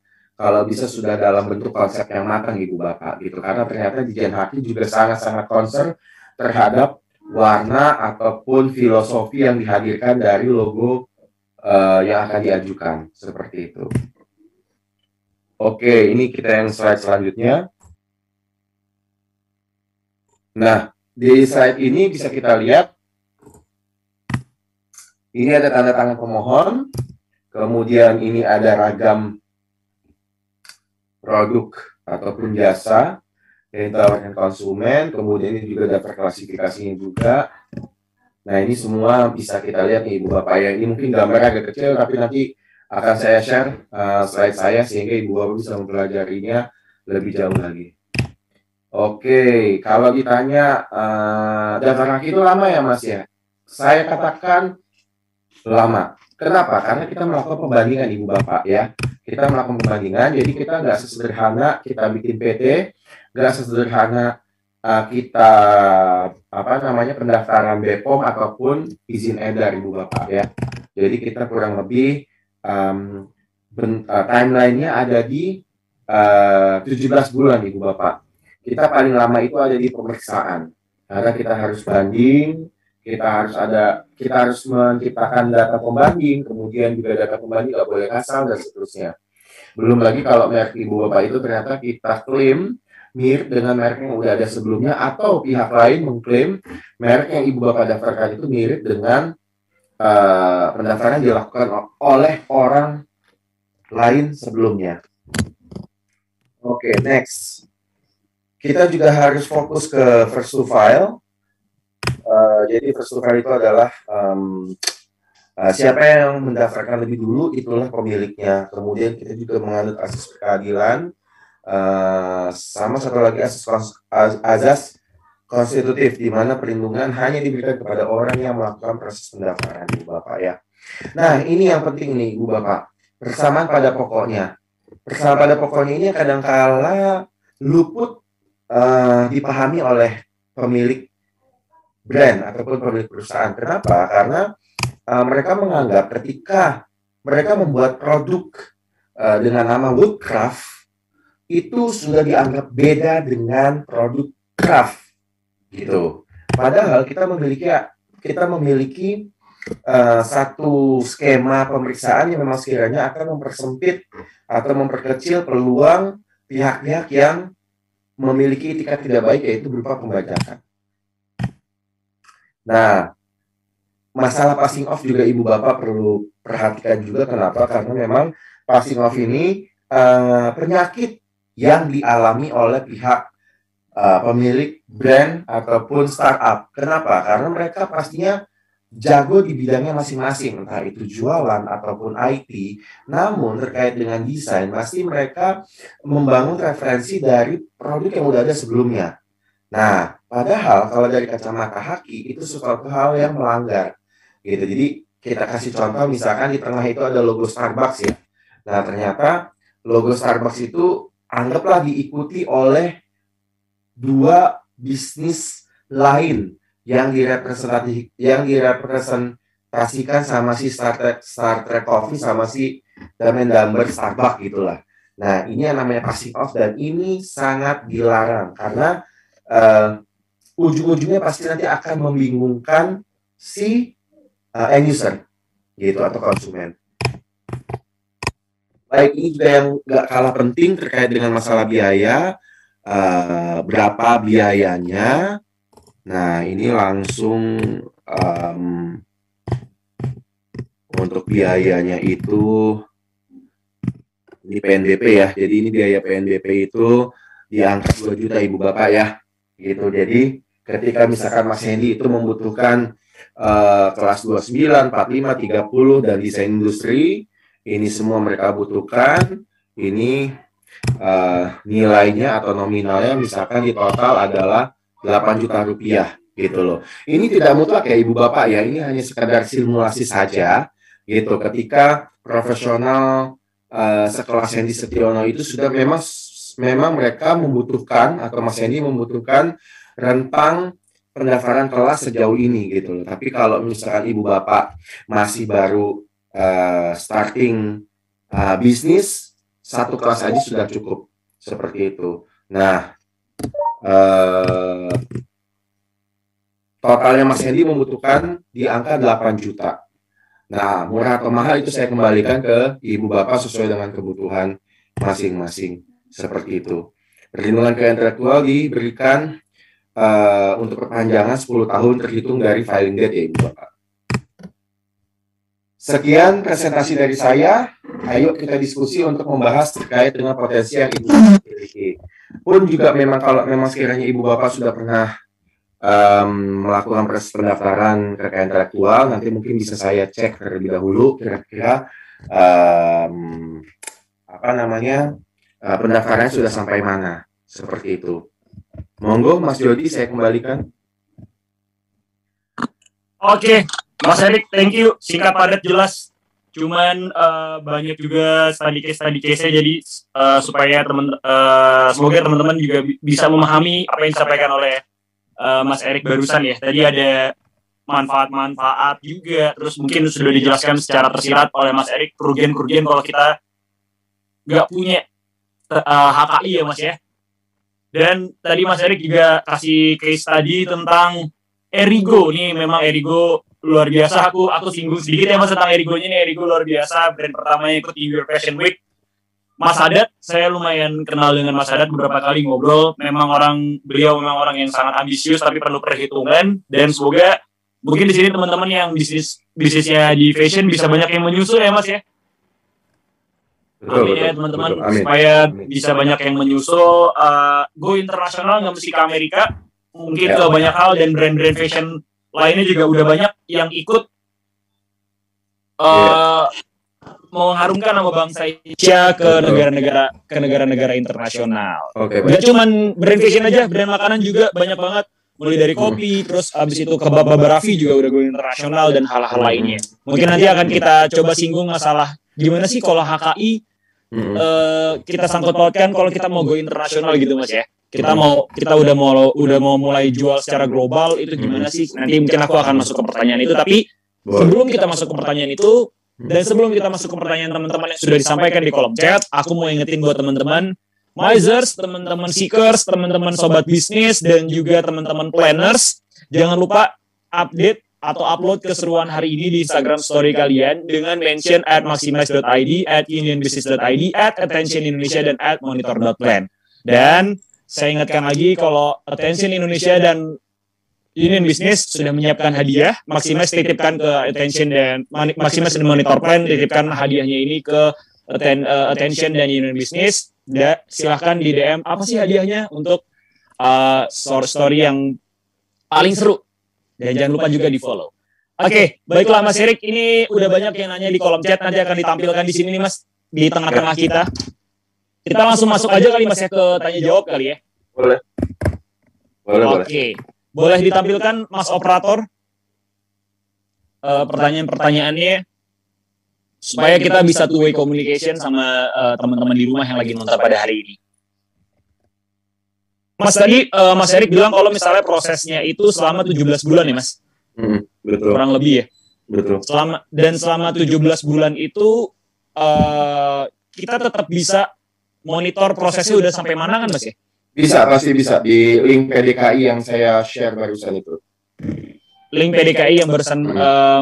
sudah dalam bentuk konsep yang matang Ibu Bapak gitu. Karena ternyata di Jen Haki juga sangat-sangat concern terhadap warna ataupun filosofi yang dihadirkan dari logo yang akan diajukan seperti itu. Oke, ini kita yang slide selanjutnya. Nah, di slide ini bisa kita lihat, ini ada tanda tangan pemohon, kemudian ini ada ragam produk ataupun jasa yang ditawarkan konsumen, kemudian ini juga daftar klasifikasinya juga. Nah, ini semua bisa kita lihat nih Ibu Bapak ya. Ini mungkin gambarnya agak kecil, tapi nanti akan saya share slide saya sehingga Ibu Bapak bisa mempelajarinya lebih jauh lagi. Oke, kalau ditanya daftar laki itu lama ya Mas ya? Saya katakan lama. Kenapa? Karena kita melakukan pembandingan Ibu Bapak ya. Kita melakukan pembandingan, jadi kita nggak sesederhana kita bikin PT, nggak sesederhana kita pendaftaran BPOM ataupun izin edar Ibu Bapak ya. Jadi kita kurang lebih timelinenya ada di 17 bulan Ibu Bapak. Kita paling lama itu ada di pemeriksaan. Karena kita harus banding, kita harus menciptakan data pembanding, kemudian juga data pembanding nggak boleh asal dan seterusnya. Belum lagi kalau merek Ibu Bapak itu ternyata kita klaim mirip dengan merek yang udah ada sebelumnya, atau pihak lain mengklaim merek yang Ibu Bapak daftarkan itu mirip dengan pendaftaran yang dilakukan oleh orang lain sebelumnya. Oke, next. Kita juga harus fokus ke first to file. Jadi first to file itu adalah siapa yang mendaftarkan lebih dulu, itulah pemiliknya. Kemudian kita juga menganut asas keadilan, sama satu lagi asas konstitutif, di mana perlindungan hanya diberikan kepada orang yang melakukan proses pendaftaran, Ibu Bapak ya. Nah, ini yang penting nih, Ibu Bapak. Persamaan pada pokoknya. Persamaan pada pokoknya ini kadang-kala luput dipahami oleh pemilik brand ataupun pemilik perusahaan. Kenapa? Karena mereka menganggap ketika mereka membuat produk dengan nama Woodcraft, itu sudah dianggap beda dengan produk craft, gitu. Padahal kita memiliki satu skema pemeriksaan yang memang sekiranya akan mempersempit atau memperkecil peluang pihak-pihak yang memiliki etikat tidak baik, yaitu berupa pembajakan. Nah, masalah passing off juga Ibu Bapak perlu perhatikan juga. Kenapa? Karena memang passing off ini penyakit yang dialami oleh pihak pemilik brand ataupun startup. Kenapa? Karena mereka pastinya jago di bidangnya masing-masing, entah itu jualan ataupun IT. Namun terkait dengan desain, pasti mereka membangun referensi dari produk yang udah ada sebelumnya. Nah, padahal kalau dari kacamata Haki itu suatu hal yang melanggar, gitu. Jadi kita kasih contoh, misalkan di tengah itu ada logo Starbucks ya. Nah, ternyata logo Starbucks itu anggaplah diikuti oleh dua bisnis lain yang direpresentasikan sama si Star Trek Coffee sama si Dumb and Dumber Starbucks gitulah. Nah, ini yang namanya passing off, dan ini sangat dilarang karena ujung-ujungnya pasti nanti akan membingungkan si end user gitu atau konsumen. Baik, ini juga yang nggak kalah penting terkait dengan masalah biaya. Berapa biayanya? Nah, ini langsung untuk biayanya itu ini PNBP ya. Jadi ini biaya PNBP itu di angka 2 juta Ibu Bapak ya. Gitu. Jadi ketika misalkan Mas Hendy itu membutuhkan kelas 29, 45, 30 dan desain industri, ini semua mereka butuhkan. Ini nilainya atau nominalnya misalkan di total adalah 8 juta rupiah gitu loh. Ini tidak mutlak ya Ibu Bapak ya, ini hanya sekadar simulasi saja gitu. Ketika profesional sekelas Hendy Setiono itu sudah memang mereka membutuhkan, atau Mas Hendy membutuhkan rentang pendaftaran kelas sejauh ini gitu loh. Tapi kalau misalkan Ibu Bapak masih baru starting bisnis, satu kelas aja sudah cukup seperti itu. Nah, totalnya Mas Hendy membutuhkan di angka 8 juta. Nah, murah atau mahal itu saya kembalikan ke Ibu Bapak sesuai dengan kebutuhan masing-masing seperti itu. Perlindungan kekayaan intelektual diberikan untuk perpanjangan 10 tahun terhitung dari filing date ya Ibu Bapak. Sekian presentasi dari saya. Ayo kita diskusi untuk membahas terkait dengan potensi yang Ibu miliki. Pun juga memang kalau memang sekiranya Ibu Bapak sudah pernah melakukan proses pendaftaran kekayaan intelektual, nanti mungkin bisa saya cek terlebih dahulu kira-kira pendaftarannya sudah sampai mana, seperti itu. Monggo Mas Jody, saya kembalikan. Oke, Mas Erik, thank you. Singkat padat jelas. Cuman banyak juga study case-nya, jadi supaya semoga teman-teman juga bisa memahami apa yang disampaikan oleh Mas Erik barusan ya. Tadi ada manfaat-manfaat juga, terus mungkin sudah dijelaskan secara tersirat oleh Mas Erik kerugian-kerugian kalau kita nggak punya HKI ya Mas ya. Dan tadi Mas Erik juga kasih case study tentang Erigo. Nih memang Erigo luar biasa. Aku singgung sedikit ya Mas tentang Erigonya nih. Erigo luar biasa, brand pertamanya ikut di Your Fashion Week. Mas Haddad, saya lumayan kenal dengan Mas Haddad, beberapa kali ngobrol. Beliau memang orang yang sangat ambisius tapi perlu perhitungan, dan semoga mungkin di sini teman-teman yang bisnisnya di fashion bisa banyak yang menyusul ya Mas ya. Amin ya teman-teman, supaya bisa banyak yang menyusul. Go internasional nggak mesti ke Amerika, mungkin ke banyak hal, dan brand-brand fashion lainnya juga udah banyak yang ikut mengharumkan nama bangsa Indonesia ke negara-negara internasional. Gak cuman brand fashion aja, brand makanan juga banyak banget. Mulai dari kopi, terus abis itu kebab Baba Raffi juga udah go internasional, dan hal-hal lainnya. Mungkin nanti akan kita coba singgung masalah gimana sih kalau HKI kita sangkut pautkan kalau kita mau go internasional gitu Mas ya. Kita udah mau mulai jual secara global, itu gimana sih? Nanti mungkin aku akan masuk ke pertanyaan itu, tapi sebelum kita masuk ke pertanyaan itu, dan sebelum kita masuk ke pertanyaan teman-teman yang sudah disampaikan di kolom chat, aku mau ingetin buat teman-teman Misers, teman-teman Seekers, teman-teman Sobat Bisnis, dan juga teman-teman Planners, jangan lupa update atau upload keseruan hari ini di Instagram story kalian dengan mention @maximize.id, @unionbusiness.id, @attentionindonesia, dan @monitor.plan. Dan saya ingatkan lagi kalau Attention Indonesia dan Union Business sudah menyiapkan hadiah. Maximize titipkan ke Attention dan Monitor Plan, titipkan hadiahnya ini ke Attention dan Union Business. Silahkan di DM apa sih hadiahnya untuk story yang paling seru. Dan jangan lupa juga di follow. Oke, baiklah Mas Erik, ini udah banyak yang nanya di kolom chat, nanti akan ditampilkan di sini nih Mas, di tengah-tengah kita. Kita langsung masuk aja kali Mas ya ke tanya jawab kali ya. Boleh. Oke. Boleh ditampilkan Mas Operator pertanyaan-pertanyaannya supaya kita bisa two-way communication sama teman-teman di rumah yang lagi nonton pada hari ini. Mas tadi Mas Erik bilang kalau misalnya prosesnya itu selama 17 bulan ya Mas? Betul. Kurang lebih ya? Betul. Selama 17 bulan itu kita tetap bisa monitor prosesnya udah sampai mana kan Mas ya? Bisa, pasti bisa. Di link PDKI yang saya share barusan itu. Link PDKI yang barusan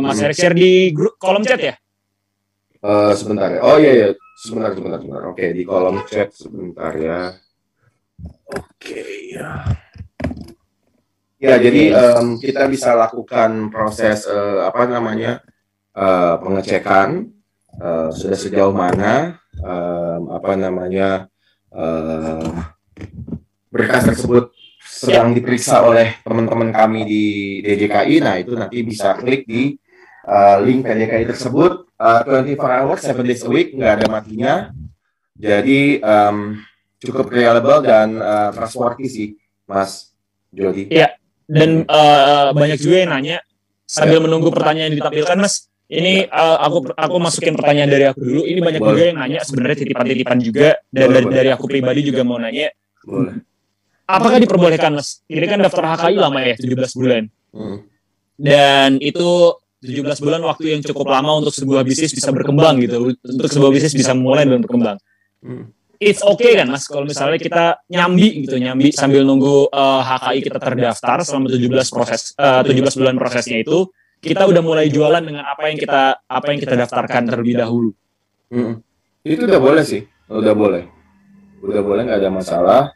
Mas Erik share di grup kolom chat ya? Sebentar ya. Oh iya. Sebentar. Oke, di kolom chat sebentar ya. Oke ya. Ya, jadi kita bisa lakukan proses pengecekan sudah sejauh mana berkas tersebut sedang diperiksa oleh teman-teman kami di DJKI. Nah, itu nanti bisa klik di link PDKI tersebut. 24 hours, 7 days a week, nggak ada matinya. Jadi cukup reliable dan trustworthy sih, Mas Jody. Iya, dan banyak juga yang nanya sambil menunggu pertanyaan yang ditampilkan, Mas. Ini aku masukin pertanyaan dari aku dulu. Ini banyak juga yang nanya, sebenarnya titipan-titipan juga, dan dari aku pribadi juga mau nanya. Boleh. Apakah diperbolehkan, Mas? Ini kan daftar HKI lama ya, 17 bulan. Dan itu 17 bulan waktu yang cukup lama untuk sebuah bisnis bisa berkembang gitu. Untuk sebuah bisnis bisa mulai dan berkembang. It's okay kan Mas kalau misalnya kita nyambi sambil nunggu HKI kita terdaftar selama 17 bulan prosesnya itu, kita udah mulai jualan dengan apa yang kita daftarkan terlebih dahulu. Itu udah boleh sih. Udah boleh, nggak ada masalah.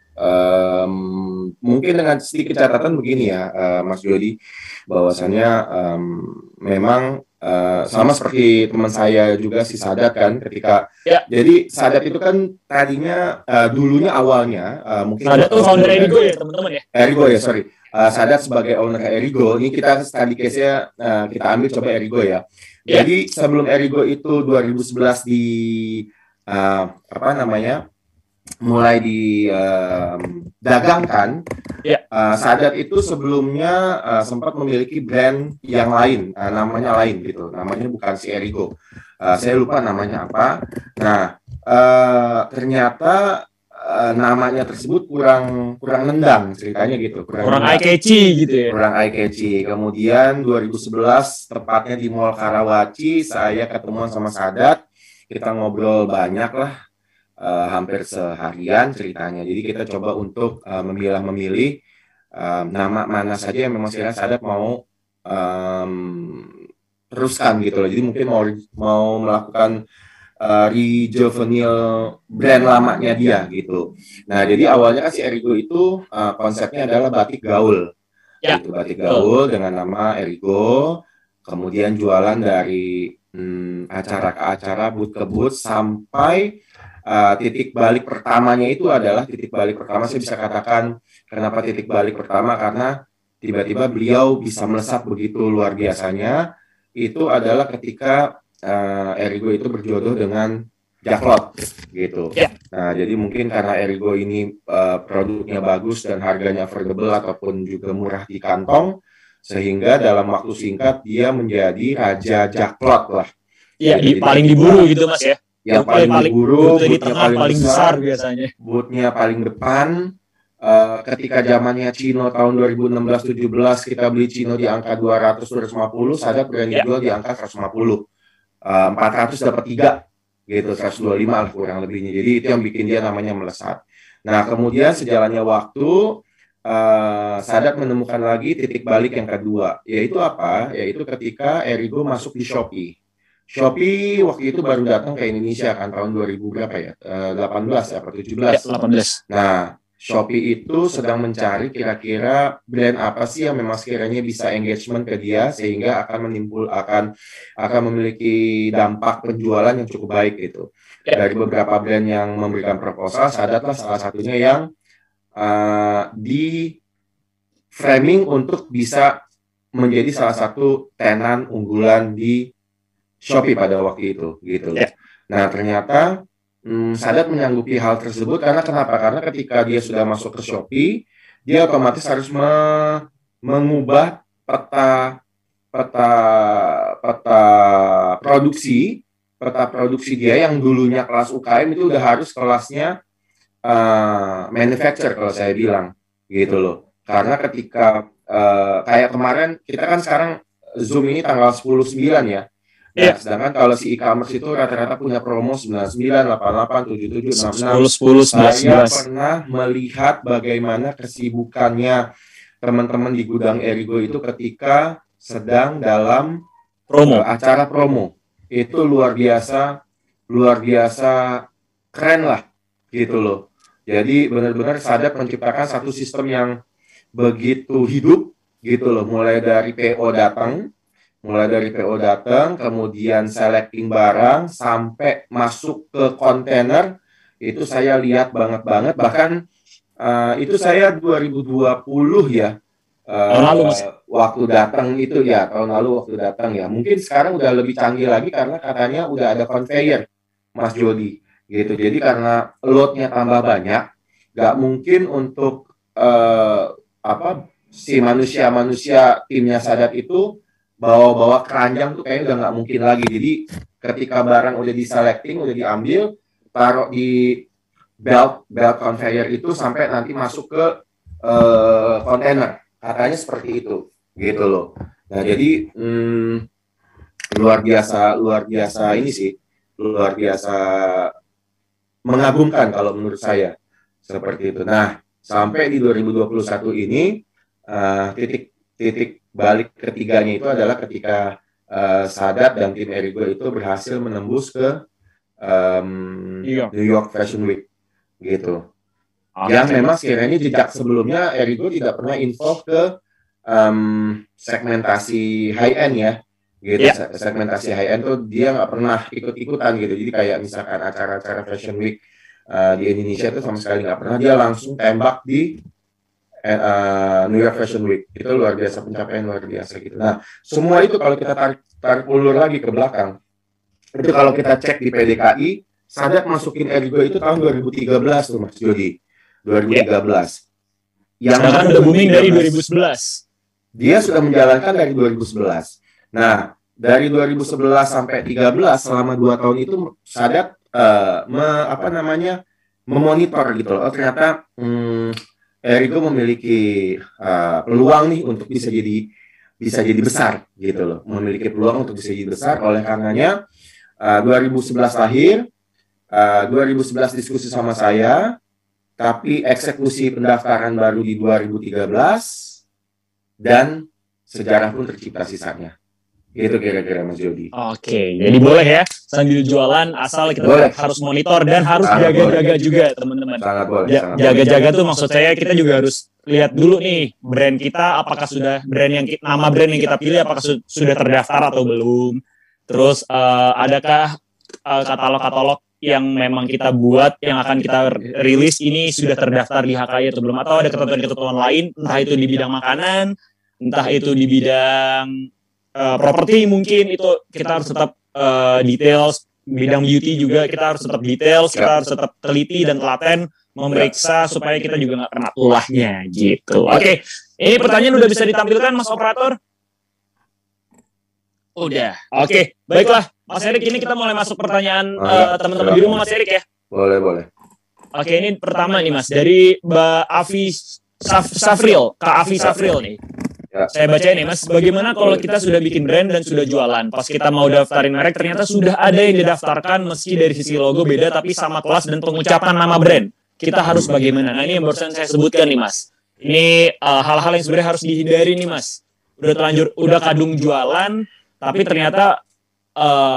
Mungkin dengan sedikit catatan begini ya, Mas Jody, bahwasannya memang sama seperti teman saya juga si Sadat kan, ketika Ya, jadi Sadat itu kan tadinya dulunya awalnya mungkin ada kalau tuh tahu founder sebelum Erigo ya teman-teman ya. Erigo ya, sorry. Sadat sebagai owner Erigo, ini kita study case-nya kita ambil coba Erigo ya. Ya, Jadi sebelum Erigo itu 2011 apa namanya mulai didagangkan, ya, Sadat itu sebelumnya sempat memiliki brand yang lain, namanya lain gitu, namanya bukan si Erigo. Saya lupa namanya apa. Nah, ternyata namanya tersebut kurang nendang ceritanya gitu, kurang eye catchy gitu ya. kurang eye catchy. Kemudian 2011 tepatnya di Mall Karawaci, saya ketemuan sama Sadat, kita ngobrol banyak lah, hampir seharian ceritanya. Jadi kita coba untuk memilih nama mana saja yang memang sekiranya Sadat mau teruskan gitu loh. Jadi mungkin mau melakukan rejuvenil brand lamanya dia gitu. Nah, jadi awalnya kan si Erigo itu konsepnya adalah batik gaul. Ya, Gitu, batik gaul dengan nama Erigo. Kemudian jualan dari acara ke acara, booth ke booth, sampai titik balik pertamanya itu adalah titik balik pertama, saya bisa katakan kenapa titik balik pertama, karena tiba-tiba beliau bisa melesat begitu luar biasanya. Itu adalah ketika Erigo itu berjodoh dengan Jaklot gitu. ya, Nah, jadi mungkin karena Erigo ini produknya bagus dan harganya affordable ataupun juga murah di kantong, sehingga dalam waktu singkat dia menjadi raja Jaklot lah. ya, Gitu. paling diburu gitu mas ya. Yang paling diburu, di tengah paling besar biasanya. Bootnya paling depan. Ketika zamannya Cino tahun 2016-17 kita beli Cino di angka 200-250, Sadat berani jual di angka 150. 400 dapat 3 gitu, 125 lah kurang lebihnya. Jadi itu yang bikin dia namanya melesat. Nah, kemudian sejalannya waktu Sadat menemukan lagi titik balik yang kedua, yaitu apa? Yaitu ketika Erigo masuk di Shopee. Shopee waktu itu baru datang ke Indonesia kan tahun 2000 berapa ya? 18 atau 17. Ya, 18. Nah, Shopee itu sedang mencari kira-kira brand apa sih yang memang sekiranya bisa engagement ke dia sehingga akan memiliki dampak penjualan yang cukup baik gitu. Dari beberapa brand yang memberikan proposal, Sadatlah salah satunya yang di framing untuk bisa menjadi salah satu tenan unggulan di Shopee pada waktu itu gitu. Nah, ternyata Sadat menyanggupi hal tersebut karena kenapa? Karena ketika dia sudah masuk ke Shopee, dia otomatis harus mengubah peta produksi dia yang dulunya kelas UKM itu udah harus kelasnya manufacture kalau saya bilang gitu loh. Karena ketika kayak kemarin kita kan sekarang Zoom ini tanggal 10/9 ya. Nah, sedangkan kalau si e-commerce itu rata-rata punya promo 99, 88, 77, 66. 10, 10, 19. Saya pernah melihat bagaimana kesibukannya teman-teman di gudang Erigo itu ketika sedang dalam acara promo. Itu luar biasa keren lah gitu loh. Jadi benar-benar Sadat menciptakan satu sistem yang begitu hidup gitu loh, mulai dari PO datang, kemudian selecting barang sampai masuk ke kontainer, itu saya lihat banget. Bahkan itu saya 2020 ya, waktu datang itu ya, tahun lalu waktu datang ya. Mungkin sekarang udah lebih canggih lagi karena katanya udah ada conveyor, Mas Jody, gitu. Jadi karena loadnya tambah banyak, nggak mungkin untuk si manusia timnya Sadat itu bawa keranjang tuh kayaknya udah nggak mungkin lagi. Jadi ketika barang udah diselecting, udah diambil, taruh di belt conveyor itu sampai nanti masuk ke kontainer. Katanya seperti itu, gitu loh. Nah, jadi luar biasa ini sih, luar biasa mengagumkan kalau menurut saya seperti itu. Nah, sampai di 2021 ini titik balik ketiganya itu adalah ketika Sadat dan tim Erigo itu berhasil menembus ke New York Fashion Week gitu. Oke. Yang memang sekiranya jejak sebelumnya Erigo tidak pernah involve ke segmentasi high end ya, gitu. Segmentasi high end tuh dia nggak pernah ikut-ikutan gitu. Jadi kayak misalkan acara-acara Fashion Week di Indonesia tuh sama sekali nggak pernah. Dia langsung tembak di New York Fashion Week. Itu luar biasa, pencapaian luar biasa gitu. Nah, semua itu kalau kita tarik ulur lagi ke belakang, itu kalau kita cek di PDKI, Sadat masukin Erigo itu tahun 2013 tuh Mas Jody. 2013. Yang kan udah booming dari 2011. Dia sudah menjalankan dari 2011. Nah, dari 2011 sampai 13 selama 2 tahun itu Sadat memonitor gitu loh. Oh, ternyata Erigo memiliki peluang nih untuk bisa jadi besar gitu loh. Memiliki peluang untuk bisa jadi besar, oleh karenanya 2011 lahir, 2011 diskusi sama saya, tapi eksekusi pendaftaran baru di 2013 dan sejarah pun tercipta sisanya. Itu kira-kira Mas Jody. Oke, jadi boleh ya sambil jualan asal kita harus monitor dan harus jaga-jaga juga teman-teman. Sangat boleh. Jaga-jaga tuh maksud saya kita juga harus lihat dulu nih brand kita apakah sudah nama brand yang kita pilih apakah sudah terdaftar atau belum. Terus adakah katalog-katalog yang memang kita buat yang akan kita rilis ini sudah terdaftar di HKI atau belum, atau ada ketentuan-ketentuan lain entah itu di bidang makanan, entah itu di bidang properti, mungkin itu kita harus tetap details. Bidang beauty juga kita harus tetap details, kita harus tetap teliti dan telaten memeriksa supaya kita juga nggak kena ulahnya gitu. Oke, ini pertanyaan udah bisa ditampilkan Mas Operator? Udah. Oke, baiklah Mas Erik, ini kita mulai masuk pertanyaan teman-teman di rumah Mas Erik ya. Boleh. Oke, ini pertama nih Mas dari Mbak Afi Safril, Kak Afi Safril nih. Ya. Saya bacain nih Mas, bagaimana kalau kita sudah bikin brand dan sudah jualan, pas kita mau daftarin merek ternyata sudah ada yang didaftarkan meski dari sisi logo beda tapi sama kelas dan pengucapan nama brand. Kita harus bagaimana? Nah, ini yang barusan saya sebutkan nih Mas. Ini hal-hal yang sebenarnya harus dihindari nih Mas. Udah kadung jualan tapi ternyata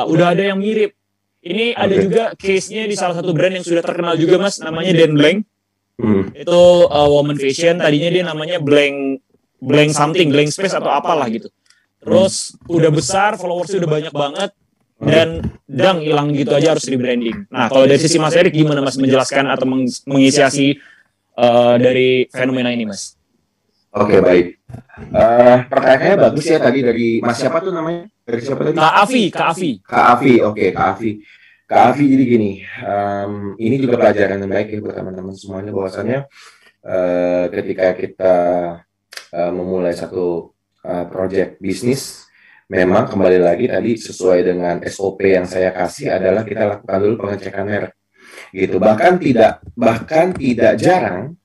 udah ada yang mirip. Ini ada juga case-nya di salah satu brand yang sudah terkenal juga Mas, namanya Dan Blank. Itu woman fashion, tadinya dia namanya Blank something, Blank Space atau apalah gitu. Terus udah besar, followersnya udah banyak banget, dan hilang gitu aja, harus rebranding. Nah, kalau dari sisi Mas Erik gimana Mas menjelaskan atau menginisiasi dari fenomena ini Mas? Oke, baik. Pertanyaannya bagus ya tadi dari Mas siapa tuh namanya? Dari siapa tadi? Kak Afi. Oke, Kak Afi jadi gini, ini juga pelajaran yang baik ya buat teman-teman semuanya, bahwasannya ketika kita memulai satu project bisnis, memang kembali lagi tadi sesuai dengan SOP yang saya kasih adalah kita lakukan dulu pengecekan merek gitu. Bahkan tidak jarang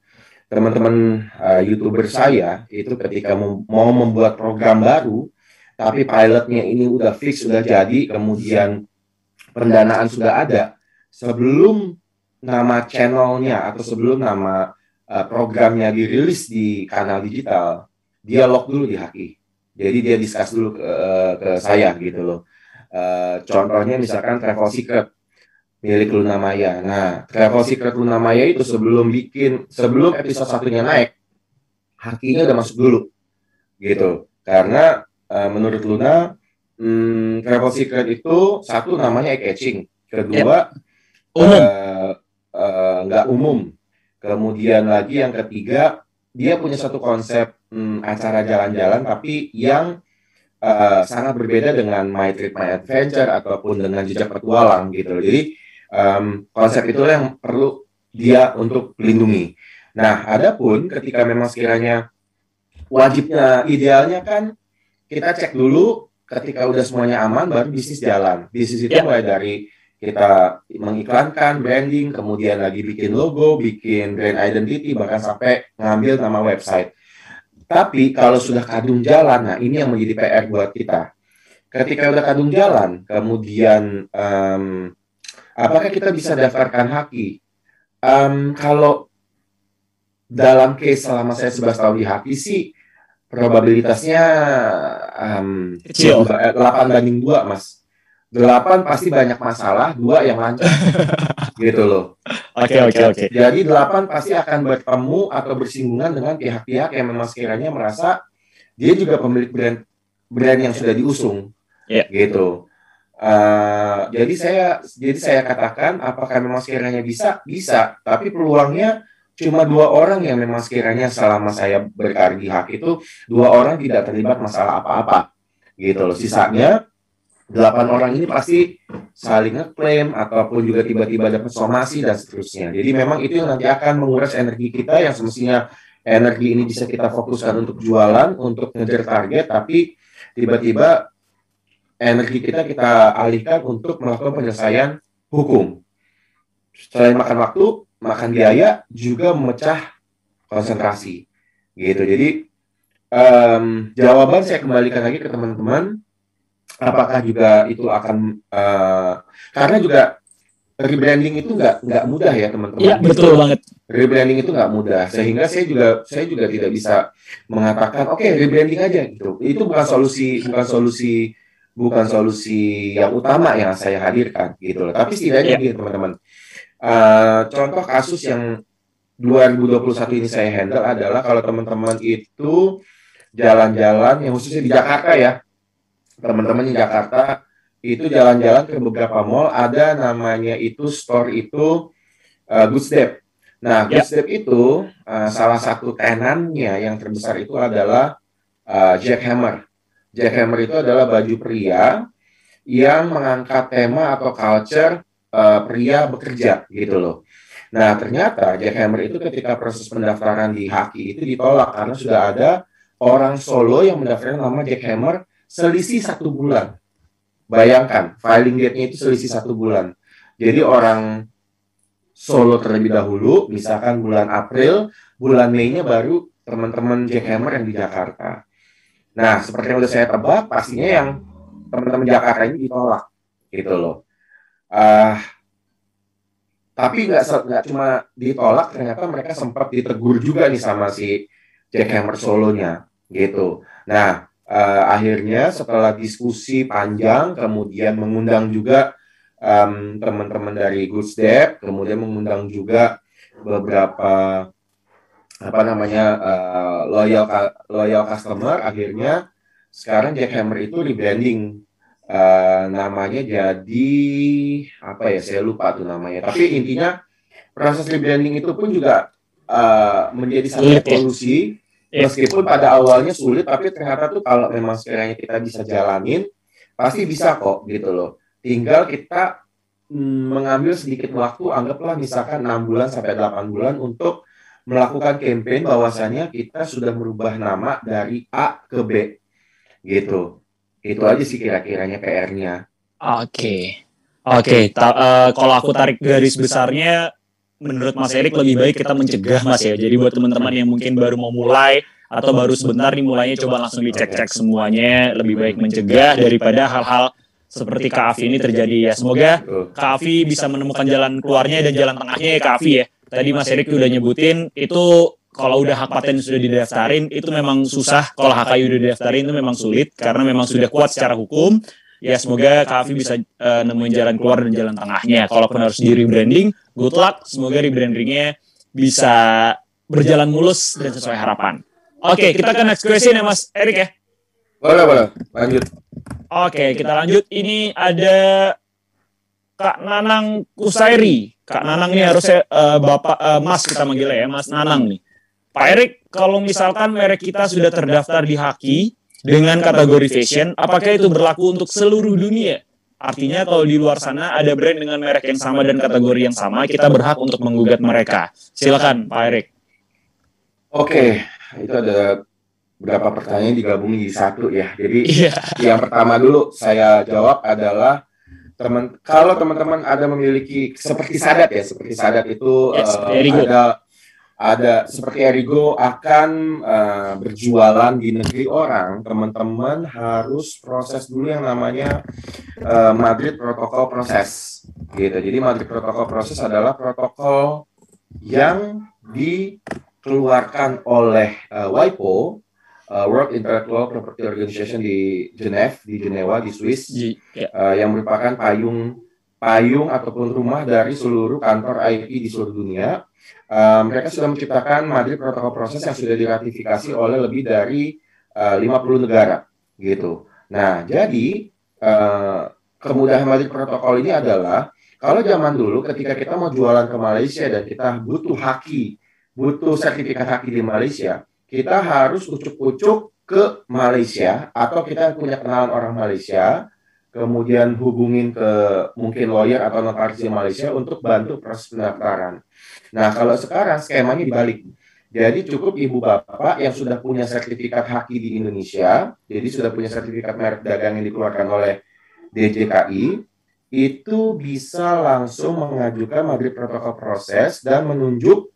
teman-teman YouTuber saya itu ketika mau membuat program baru tapi pilotnya ini udah fix, sudah jadi, kemudian pendanaan sudah ada, sebelum nama channelnya atau sebelum nama programnya dirilis di kanal digital, dia lock dulu di HQ. Jadi dia discuss dulu ke saya gitu loh. Contohnya misalkan Travel Secret milik Luna Maya. Nah, Travel Secret Luna Maya itu sebelum episode satunya naik, HQ-nya udah masuk dulu gitu. Karena menurut Luna, Travel Secret itu satu namanya eye-catching, kedua nggak umum. Kemudian lagi yang ketiga, dia punya satu konsep acara jalan-jalan tapi yang sangat berbeda dengan My Trip My Adventure ataupun dengan Jejak Petualang gitu. Jadi konsep itulah yang perlu dia untuk lindungi. Nah, adapun ketika memang sekiranya wajibnya idealnya kan kita cek dulu ketika udah semuanya aman baru bisnis jalan. Bisnis itu mulai dari kita mengiklankan, branding, kemudian lagi bikin logo, bikin brand identity, bahkan sampai ngambil nama website. Tapi kalau sudah kadung jalan, nah ini yang menjadi PR buat kita. Ketika udah kadung jalan, kemudian apakah kita bisa daftarkan HQ? Kalau dalam case selama saya 11 tahun di HQ sih, probabilitasnya kecil, 8/2 Mas. 8 pasti banyak masalah, 2 yang lancar. Gitu loh. Oke. Jadi 8 pasti akan bertemu atau bersinggungan dengan pihak-pihak yang memang sekiranya merasa dia juga pemilik brand yang sudah diusung. Gitu. Jadi saya katakan apakah memang sekiranya bisa? Bisa, tapi peluangnya cuma 2 orang yang memang sekiranya selama saya berkarir di HAK itu 2 orang tidak terlibat masalah apa-apa. Gitu loh. Sisanya 8 orang ini pasti saling ngeklaim ataupun juga tiba-tiba dapat somasi dan seterusnya. Jadi memang itu yang nanti akan menguras energi kita yang semestinya energi ini bisa kita fokuskan untuk jualan, untuk ngejar target, tapi tiba-tiba energi kita alihkan untuk melakukan penyelesaian hukum. Selain makan waktu, makan biaya, juga memecah konsentrasi. Gitu. Jadi jawaban saya kembalikan lagi ke teman-teman. Apakah juga itu akan karena juga rebranding itu nggak mudah ya teman-teman. Iya betul banget. Rebranding itu nggak mudah, sehingga saya juga tidak bisa mengatakan oke, rebranding aja gitu. Itu bukan solusi yang utama yang saya hadirkan gitu loh. Tapi setidaknya gini teman-teman. Contoh kasus yang 2021 ini saya handle adalah kalau teman-teman itu jalan-jalan yang khususnya di Jakarta ya. Teman-teman di Jakarta itu jalan-jalan ke beberapa mall, ada namanya itu store itu Goodsdep. Nah, Goodsdep itu salah satu tenannya yang terbesar itu adalah Jack Hammer. Jack Hammer itu adalah baju pria yang mengangkat tema atau culture pria bekerja gitu loh. Nah, ternyata Jack Hammer itu ketika proses pendaftaran di HAKI itu ditolak karena sudah ada orang Solo yang mendaftarkan nama Jack Hammer selisih 1 bulan. Bayangkan, filing date-nya itu selisih 1 bulan. Jadi orang Solo terlebih dahulu, misalkan bulan April, bulan Mei-nya baru teman-teman Jack Hammer yang di Jakarta. Nah, seperti yang udah saya tebak, pastinya yang teman-teman Jakarta ini ditolak. Gitu loh. Tapi nggak cuma ditolak, ternyata mereka sempat ditegur juga nih sama si Jack Hammer Solonya. Gitu. Nah, akhirnya setelah diskusi panjang, kemudian mengundang juga teman-teman dari Goodsdep, kemudian mengundang juga beberapa loyal customer. Akhirnya sekarang Jack Hammer itu rebranding, namanya jadi apa ya, saya lupa tuh namanya. Tapi intinya proses rebranding itu pun juga menjadi satu evolusi. Meskipun pada awalnya sulit, tapi ternyata tuh kalau memang sekiranya kita bisa jalanin, pasti bisa kok gitu loh. Tinggal kita mengambil sedikit waktu, anggaplah misalkan 6 bulan sampai 8 bulan untuk melakukan campaign bahwasannya kita sudah merubah nama dari A ke B. Gitu. Itu aja sih kira-kiranya PR-nya. Oke. Kalau aku tarik garis besarnya, menurut Mas Erik lebih baik kita mencegah Mas ya. Jadi buat teman-teman yang mungkin baru mau mulai atau baru sebentar nih mulainya, coba langsung dicek-cek semuanya. Lebih baik mencegah daripada hal-hal seperti Kak Afi ini terjadi ya. Semoga Kak Afi bisa menemukan jalan keluarnya dan jalan tengahnya ya Kak Afi ya. Tadi Mas Erik udah nyebutin itu kalau udah hak paten sudah didaftarin itu memang susah. Kalau HKI udah didaftarin itu memang sulit karena memang sudah kuat secara hukum. Ya semoga Kak Afi bisa nemuin jalan keluar dan jalan tengahnya. Kalaupun harus di rebranding, good luck. Semoga rebrandingnya bisa berjalan mulus dan sesuai harapan. Oke, kita ke next question ya Mas Erik ya. Boleh. Lanjut. Oke, kita lanjut. Ini ada Kak Nanang Kusairi. Kak Nanang ini harusnya Mas kita manggilnya ya, Mas Nanang nih. Pak Erik, kalau misalkan merek kita sudah terdaftar di HAKI dengan kategori fashion, apakah itu berlaku untuk seluruh dunia? Artinya kalau di luar sana ada brand dengan merek yang sama dan kategori yang sama, kita berhak untuk menggugat mereka. Silakan Pak Erik. Oke, itu ada beberapa pertanyaan digabung di satu ya. Jadi yang pertama dulu saya jawab adalah kalau teman-teman ada memiliki seperti Sadat ya, seperti Sadat itu ada seperti Erigo akan berjualan di negeri orang, teman-teman harus proses dulu yang namanya Madrid Protocol Process gitu. Jadi Madrid Protocol Process adalah protokol yang dikeluarkan oleh WIPO World Intellectual Property Organization di Jenewa, di Swiss, yang merupakan payung ataupun rumah dari seluruh kantor IP di seluruh dunia. Mereka sudah menciptakan Madrid Protocol Process yang sudah diratifikasi oleh lebih dari 50 negara, gitu. Nah, jadi kemudahan Madrid Protocol ini adalah kalau zaman dulu ketika kita mau jualan ke Malaysia dan kita butuh sertifikat haki di Malaysia, kita harus ucuk-ucuk ke Malaysia atau kita punya kenalan orang Malaysia, kemudian hubungin ke mungkin lawyer atau notaris di Malaysia untuk bantu proses pendaftaran. Nah, kalau sekarang skemanya dibalik. Jadi cukup ibu bapak yang sudah punya sertifikat haki di Indonesia, jadi sudah punya sertifikat merek dagang yang dikeluarkan oleh DJKI, itu bisa langsung mengajukan Madrid Protocol Process dan menunjuk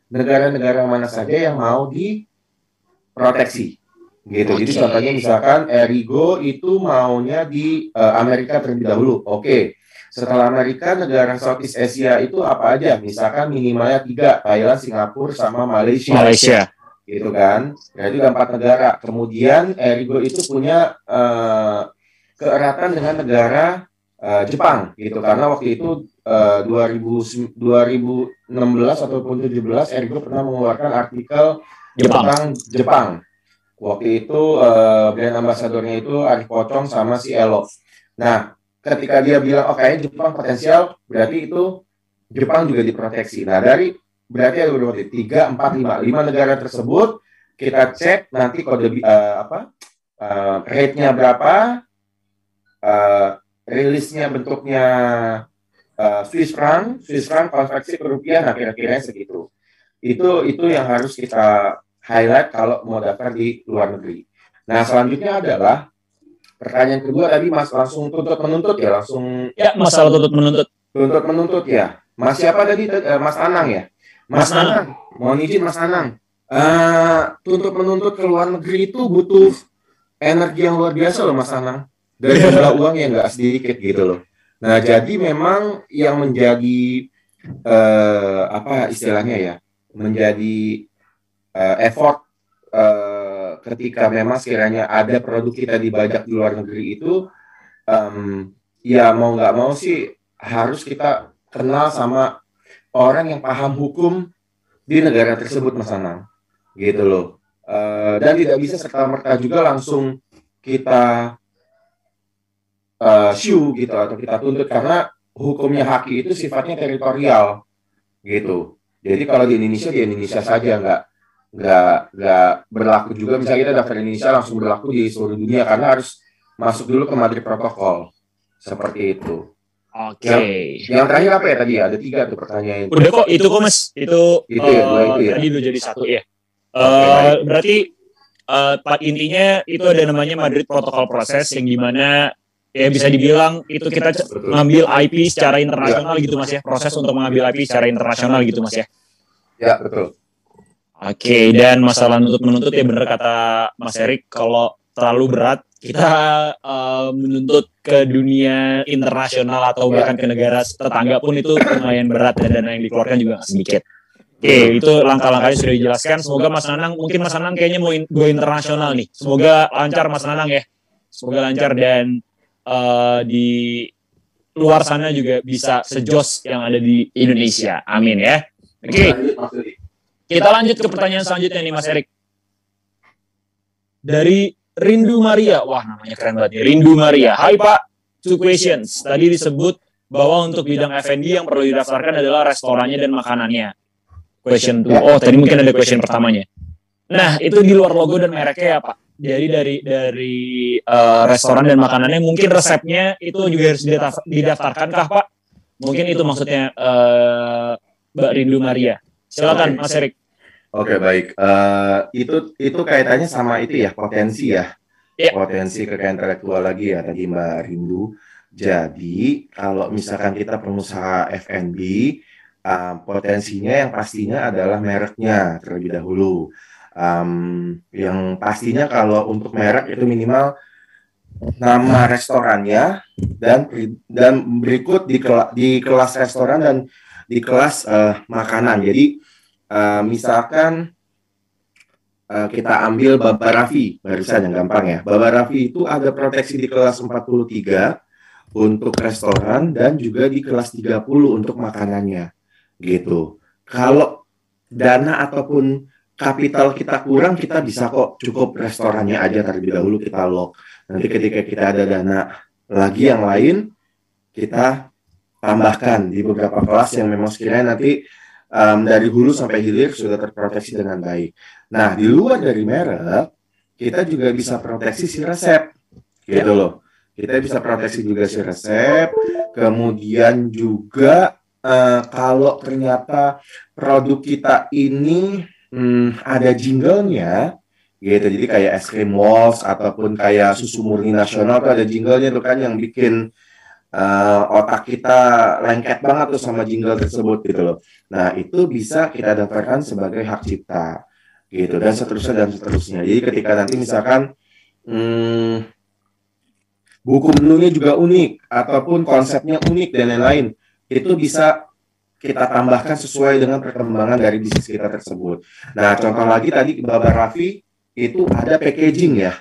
negara-negara mana saja yang mau diproteksi, gitu. Jadi contohnya misalkan Erigo itu maunya di Amerika terlebih dahulu. Oke. Setelah Amerika, negara Southeast Asia itu apa aja? Misalkan minimalnya 3, Thailand, Singapura, sama Malaysia. Gitu kan. Jadi 4 negara. Kemudian Erigo itu punya keeratan dengan negara Jepang, gitu. Karena waktu itu 2016 ataupun 17 Erigo pernah mengeluarkan artikel tentang Jepang. Waktu itu brand ambasadornya itu Arif Pocong sama si Elo. Nah, ketika dia bilang kayaknya Jepang potensial, berarti itu Jepang juga diproteksi. Nah, berarti ada berapa? 3, 4, 5 negara tersebut kita cek nanti kode rate-nya berapa, rilisnya bentuknya Swiss franc konversi ke rupiah, nah kira-kira segitu. Itu yang harus kita highlight kalau mau daftar di luar negeri. Nah, selanjutnya adalah pertanyaan kedua tadi Mas langsung tuntut menuntut ya, langsung ya masalah tuntut menuntut ya. Mas siapa tadi? Mas Anang ya. Mas Anang, mohon izin Mas Anang. Tuntut menuntut ke luar negeri itu butuh energi yang luar biasa loh Mas Anang. Dan jumlah uang yang nggak sedikit gitu loh. Nah, jadi memang yang menjadi istilahnya ya, menjadi effort ketika memang sekiranya ada produk kita dibajak di luar negeri itu, ya mau nggak mau sih harus kita kenal sama orang yang paham hukum di negara tersebut Mas Anang, gitu loh. Dan tidak bisa serta-merta juga langsung kita gitu atau kita tuntut, karena hukumnya haki itu sifatnya teritorial gitu. Jadi kalau di Indonesia saja, nggak berlaku juga. Misalnya kita daftar di Indonesia langsung berlaku di seluruh dunia karena harus masuk dulu ke Madrid Protocol seperti itu. Oke. Yang terakhir apa ya tadi? Ada 3 tuh pertanyaan. Udah kok itu kok Mas. Itu ya, 2 itu ya. Tadi udah jadi 1 ya. Berarti intinya itu ada namanya Madrid Protocol Process yang gimana ya bisa dibilang itu kita mengambil IP secara internasional gitu Mas ya. Proses untuk mengambil IP secara internasional gitu Mas ya. Ya, betul. Oke, dan masalah menuntut ya benar kata Mas Erik, kalau terlalu berat kita menuntut ke dunia internasional atau bahkan ke negara tetangga pun itu lumayan berat dan dana yang dikeluarkan juga nggak sedikit. Oke, itu langkah-langkahnya sudah dijelaskan. Semoga Mas Nanang, mungkin Mas Nanang kayaknya mau go internasional nih. Semoga lancar Mas Nanang ya. Semoga lancar dan di luar sana juga bisa sejos yang ada di Indonesia. Amin ya. Oke. Kita lanjut ke pertanyaan selanjutnya nih Mas Erik. Dari Rindu Maria. Wah, namanya keren banget nih. Rindu Maria. Hai Pak, 2 questions. Tadi disebut bahwa untuk bidang F&B yang perlu didaftarkan adalah restorannya dan makanannya. Question 2. Oh, tadi mungkin ada question pertamanya. Nah, itu di luar logo dan mereknya ya Pak. Jadi dari restoran dan makanannya, mungkin resepnya itu juga harus didaftarkan kah Pak? Mungkin itu maksudnya Mbak Rindu Maria. Silakan Mas Erik. Oke, baik. Itu kaitannya sama itu ya, potensi ya. Yeah. Potensi kekayaan intelektual lagi ya tadi Mbak Rindu. Jadi kalau misalkan kita pengusaha F&B, potensinya yang pastinya adalah mereknya terlebih dahulu. Yang pastinya kalau untuk merek itu minimal nama restorannya dan berikut di kelas restoran dan di kelas makanan. Jadi misalkan kita ambil Baba Raffi, barusan yang gampang ya. Baba Raffi itu ada proteksi di kelas 43 untuk restoran dan juga di kelas 30 untuk makanannya, gitu. Kalau dana ataupun kapital kita kurang, kita bisa kok cukup restorannya aja terlebih dahulu kita lock. Nanti ketika kita ada dana lagi yang lain, kita tambahkan di beberapa kelas yang memang sekiranya nanti dari hulu sampai hilir sudah terproteksi dengan baik. Nah, di luar dari merek, kita juga bisa proteksi si resep, gitu loh. Kita bisa proteksi juga si resep, kemudian juga kalau ternyata produk kita ini ada jinglenya, gitu. Jadi kayak es krim Walls ataupun kayak susu murni nasional tuh ada jinglenya tuh kan yang bikin otak kita lengket banget tuh sama jingle tersebut gitu loh. Nah, itu bisa kita daftarkan sebagai hak cipta gitu dan seterusnya dan seterusnya. Jadi ketika nanti misalkan buku menunya juga unik ataupun konsepnya unik dan lain-lain, itu bisa kita tambahkan sesuai dengan perkembangan dari bisnis kita tersebut. Nah, contoh lagi tadi Baba Raffi itu ada packaging ya.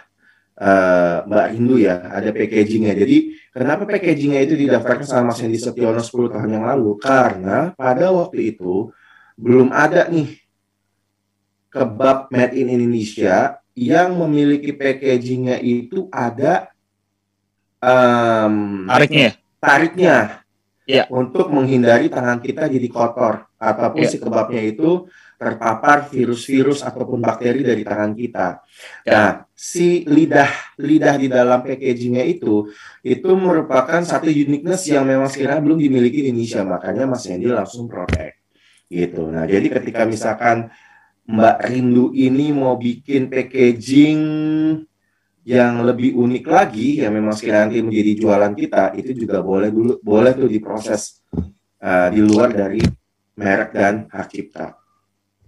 Mbak Hindu ya, ada packagingnya. Jadi kenapa packagingnya itu didaftarkan sama Mas Hendy Setiono 10 tahun yang lalu? Karena pada waktu itu belum ada nih kebab made in Indonesia yang memiliki packagingnya itu ada tariknya ya, untuk menghindari tangan kita jadi kotor ataupun si kebabnya itu terpapar virus-virus ataupun bakteri dari tangan kita. Nah, si lidah di dalam packagingnya itu merupakan satu uniqueness yang memang sekarang belum dimiliki di Indonesia. Makanya Mas Hendy langsung protect. Gitu. Nah, jadi ketika misalkan Mbak Rindu ini mau bikin packaging yang lebih unik lagi, yang memang sekarang nanti menjadi jualan kita, itu juga boleh tuh diproses di luar dari merek dan hak cipta.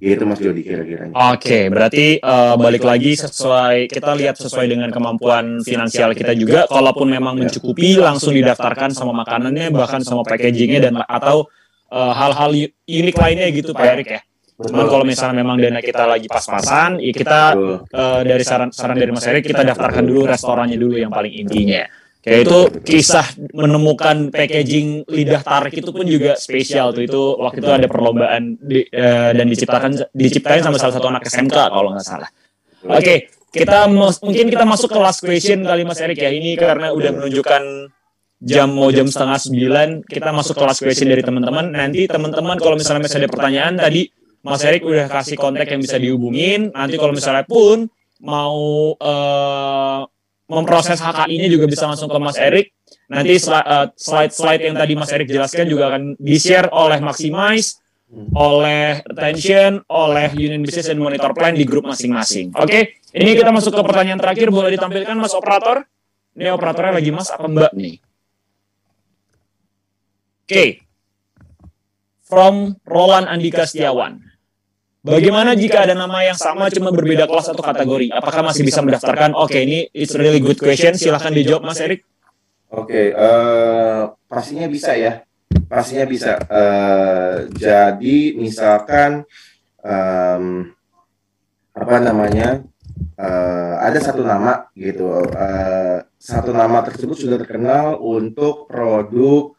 Gitu Mas Jody kira-kira. Oke, berarti balik lagi kita lihat sesuai dengan kemampuan finansial kita juga. Kalaupun memang mencukupi, langsung didaftarkan sama makanannya, bahkan sama packagingnya dan atau hal-hal unik lainnya gitu Pak Erik ya. Cuman kalau misalnya memang dana kita lagi pas-pasan, ya kita dari saran dari Mas Erik kita daftarkan dulu restorannya dulu yang paling intinya. Kayak itu kisah menemukan packaging lidah tarik itu pun juga spesial tuh. Itu waktu itu ada perlombaan dan diciptain sama salah satu anak SMK kalau nggak salah. Oke, mungkin kita masuk ke last question kali Mas Erik ya. Ini karena udah menunjukkan jam 8:30, kita masuk ke last question dari teman-teman. Nanti teman-teman kalau misalnya masih ada pertanyaan, tadi Mas Erik udah kasih kontak yang bisa dihubungin. Nanti kalau misalnya pun mau memproses HKI-nya juga bisa langsung ke Mas Erik. Nanti slide-slide yang tadi Mas Erik jelaskan juga akan di-share oleh Maximize, oleh Retention, oleh Union Business and Monitor Plan di grup masing-masing. Oke, ini kita masuk ke pertanyaan terakhir. Boleh ditampilkan Mas Operator? Ini operatornya lagi Mas apa Mbak nih? Oke. From Roland Andika Setiawan. Bagaimana jika ada nama yang sama cuma berbeda kelas atau kategori? Apakah masih bisa mendaftarkan? Oke, ini it's really good question. Silahkan dijawab Mas Erik. Oke, pastinya bisa ya. Pastinya bisa. Jadi misalkan ada satu nama gitu. Satu nama tersebut sudah terkenal untuk produk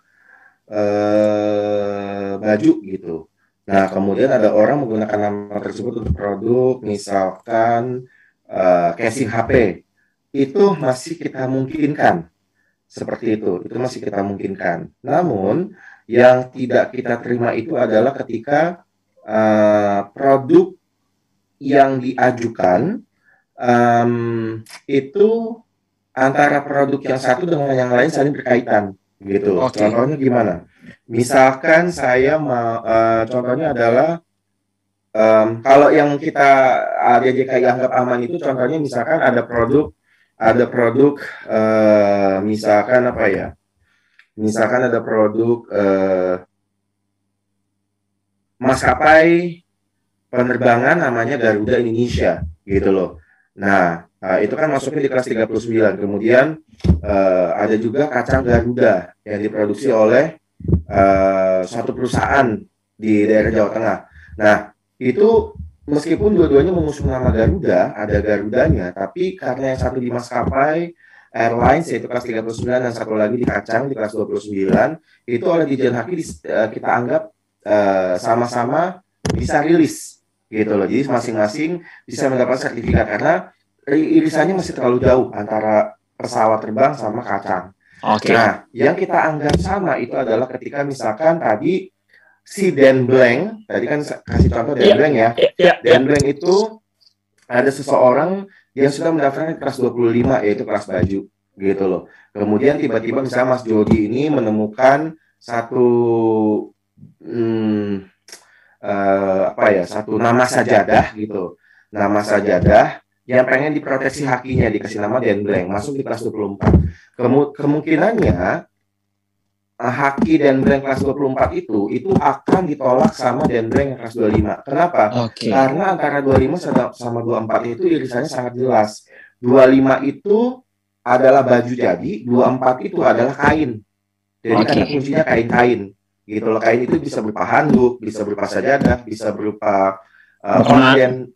baju gitu. Nah, kemudian ada orang menggunakan nama tersebut untuk produk, misalkan casing HP. Itu masih kita mungkinkan. Seperti itu masih kita mungkinkan. Namun, yang tidak kita terima itu adalah ketika produk yang diajukan itu antara produk yang satu dengan yang lain saling berkaitan. Gitu. Okay. Contohnya gimana? Misalkan saya contohnya adalah kalau yang kita DJKI anggap aman itu contohnya misalkan ada produk misalkan apa ya? Misalkan ada produk maskapai penerbangan namanya Garuda Indonesia gitu loh. Nah, itu kan masuknya di kelas 39. Kemudian ada juga kacang Garuda yang diproduksi oleh suatu perusahaan di daerah Jawa Tengah. Nah, itu meskipun dua-duanya mengusung nama Garuda, ada Garudanya, tapi karena yang satu di maskapai Airlines yaitu kelas 39 dan satu lagi di Kacang di kelas 29, itu oleh Dirjen Haki kita anggap sama-sama bisa rilis gitu loh. Jadi masing-masing bisa mendapat sertifikat karena irisannya masih terlalu jauh antara pesawat terbang sama Kacang. Oke. Nah, yang kita anggap sama itu adalah ketika misalkan tadi si Dan Blank, tadi kan kasih contoh Dan Blank ya. Dan Blank itu ada seseorang yang sudah mendaftarkan kelas 25 yaitu kelas baju gitu loh. Kemudian tiba-tiba misalnya Mas Jody ini menemukan satu satu nama sajadah gitu. Nama sajadah yang pengen diproteksi hakinya, dikasih nama Dan Blank, masuk di kelas 24. Kemungkinannya haki Dan Blank kelas 24 itu akan ditolak sama Dan Blank yang kelas 25. Kenapa? Karena antara 25 sama 24 itu irisannya sangat jelas. 25 itu adalah baju jadi, 24 itu adalah kain. Jadi kata kuncinya kain-kain. Gitu loh, kain itu bisa berupa handuk, bisa berupa sajadah, bisa berupa pakaian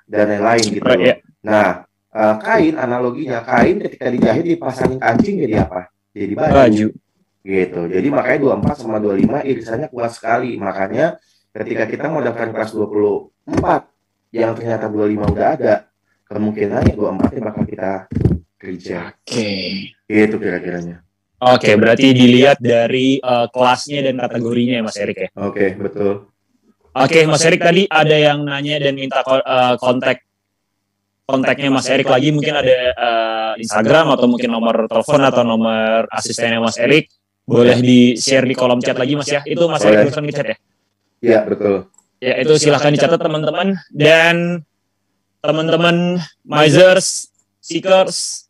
dan lain-lain gitu loh. Nah, kain analoginya, kain ketika dijahit dipasangin kancing jadi apa? Jadi baju. Gitu. Jadi makanya 24 sama 25 irisannya kuat sekali. Makanya ketika kita mau daftar kelas 24 yang ternyata 25 udah ada, kemungkinannya 24-nya bakal kita kerja. Gitu kira-kiranya. Oke, berarti dilihat dari kelasnya dan kategorinya ya Mas Erik ya? Oke, betul. Oke, Mas Erik tadi ada yang nanya dan minta kontaknya Mas Erik lagi. Mungkin ada Instagram atau mungkin nomor telepon atau nomor asistennya Mas Erik. Boleh di-share di kolom chat lagi Mas ya? Itu Mas Erik barusan ngechat ya? Iya, betul. Ya, itu silahkan dicatat teman-teman. Dan teman-teman Mizers, Seekers,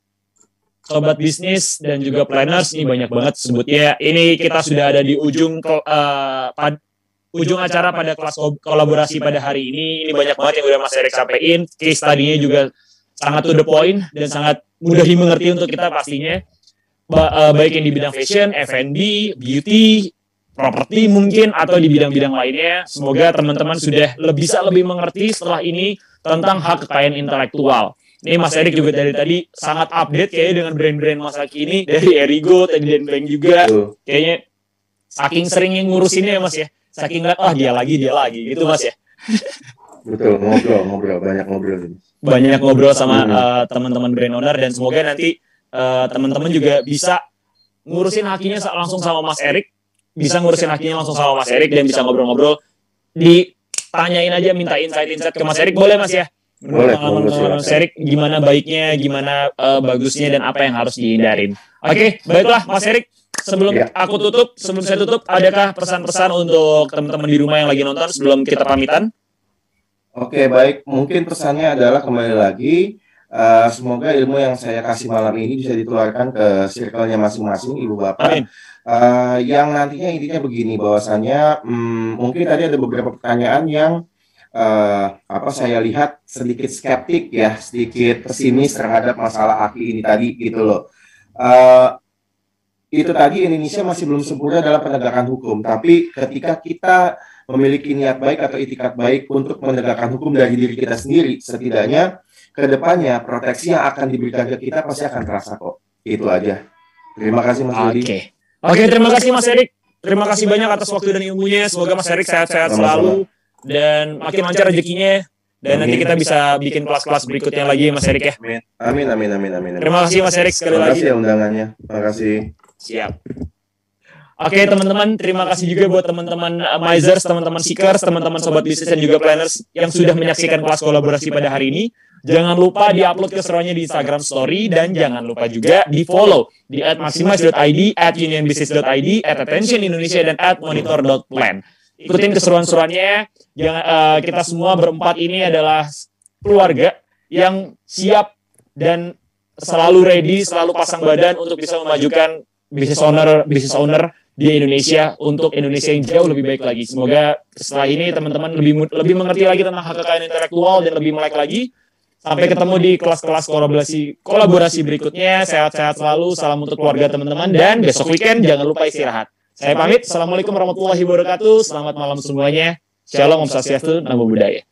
sobat bisnis dan juga planners, ini banyak banget sebutnya. Ini kita sudah ada di ujung acara pada kelas kolaborasi pada hari ini. Ini banyak banget yang udah Mas Erik sampaikan. Case tadinya juga sangat to the point dan sangat mudah dimengerti untuk kita pastinya. Baik yang di bidang fashion, F&B, beauty, properti mungkin, atau di bidang-bidang lainnya. Semoga teman-teman sudah bisa lebih mengerti setelah ini tentang hak kekayaan intelektual. Ini Mas Erik juga dari tadi sangat update kayaknya dengan brand-brand masa kini, dari Erigo, tadi Dan Blank juga. Kayaknya saking seringnya ngurusinnya ya Mas ya. Saking lihat, dia lagi gitu Mas ya. Betul, ngobrol, banyak ngobrol sama teman-teman brand owner, dan semoga nanti teman-teman juga bisa ngurusin hakinya langsung sama Mas Erik, bisa ngurusin hakinya langsung sama Mas Erik dan bisa ngobrol-ngobrol, ditanyain aja, minta insight ke Mas Erik, boleh Mas ya? Menurut pengalaman Mas Erik, gimana baiknya, gimana bagusnya, dan apa yang harus dihindarin. Oke, baiklah Mas Erik, sebelum saya tutup, adakah pesan-pesan untuk teman-teman di rumah yang lagi nonton sebelum kita pamitan? Oke, baik. Mungkin pesannya adalah kembali lagi, semoga ilmu yang saya kasih malam ini bisa ditularkan ke circle-nya masing-masing, Ibu Bapak. Yang nantinya intinya begini, bahwasannya mungkin tadi ada beberapa pertanyaan yang saya lihat sedikit skeptik ya, sedikit pesimis terhadap masalah haki ini tadi gitu loh. Itu tadi Indonesia masih belum sempurna dalam penegakan hukum, tapi ketika kita memiliki niat baik atau itikat baik untuk menegakkan hukum dari diri kita sendiri, setidaknya ke depannya proteksi yang akan diberikan ke kita pasti akan terasa kok. Itu aja. Terima kasih Mas Yudi. Oke, terima kasih Mas Erik. Terima kasih banyak atas waktu dan ilmunya. Semoga Mas Erik sehat-sehat selalu dan makin lancar rezekinya. Dan nanti kita bisa bikin kelas-kelas berikutnya lagi Mas Erik ya. Amin. Terima kasih Mas Erik sekali lagi. Terima kasih ya undangannya. Terima kasih. Siap. Oke teman-teman, terima kasih juga buat teman-teman Mizers, teman-teman Seekers, teman-teman sobat bisnis dan juga planners yang sudah menyaksikan kelas kolaborasi pada hari ini. Jangan lupa di-upload keseruannya di Instagram Story, dan jangan lupa juga di-follow di @maximize.id, @unionbusiness.id, @attentionindonesia, dan @monitor.plan. Ikutin keseruan-seruannya. Kita semua berempat ini adalah keluarga yang siap dan selalu ready, selalu pasang badan untuk bisa memajukan business owner di Indonesia untuk Indonesia yang jauh lebih baik lagi. Semoga setelah ini teman-teman lebih mengerti lagi tentang hak kekayaan intelektual dan lebih melek lagi. Sampai ketemu di kelas-kelas kolaborasi berikutnya. Sehat-sehat selalu. Salam untuk keluarga teman-teman. Dan besok weekend jangan lupa istirahat. Saya pamit. Assalamualaikum warahmatullahi wabarakatuh. Selamat malam semuanya. Shalom, Om Swastiastu, Namo Buddhaya.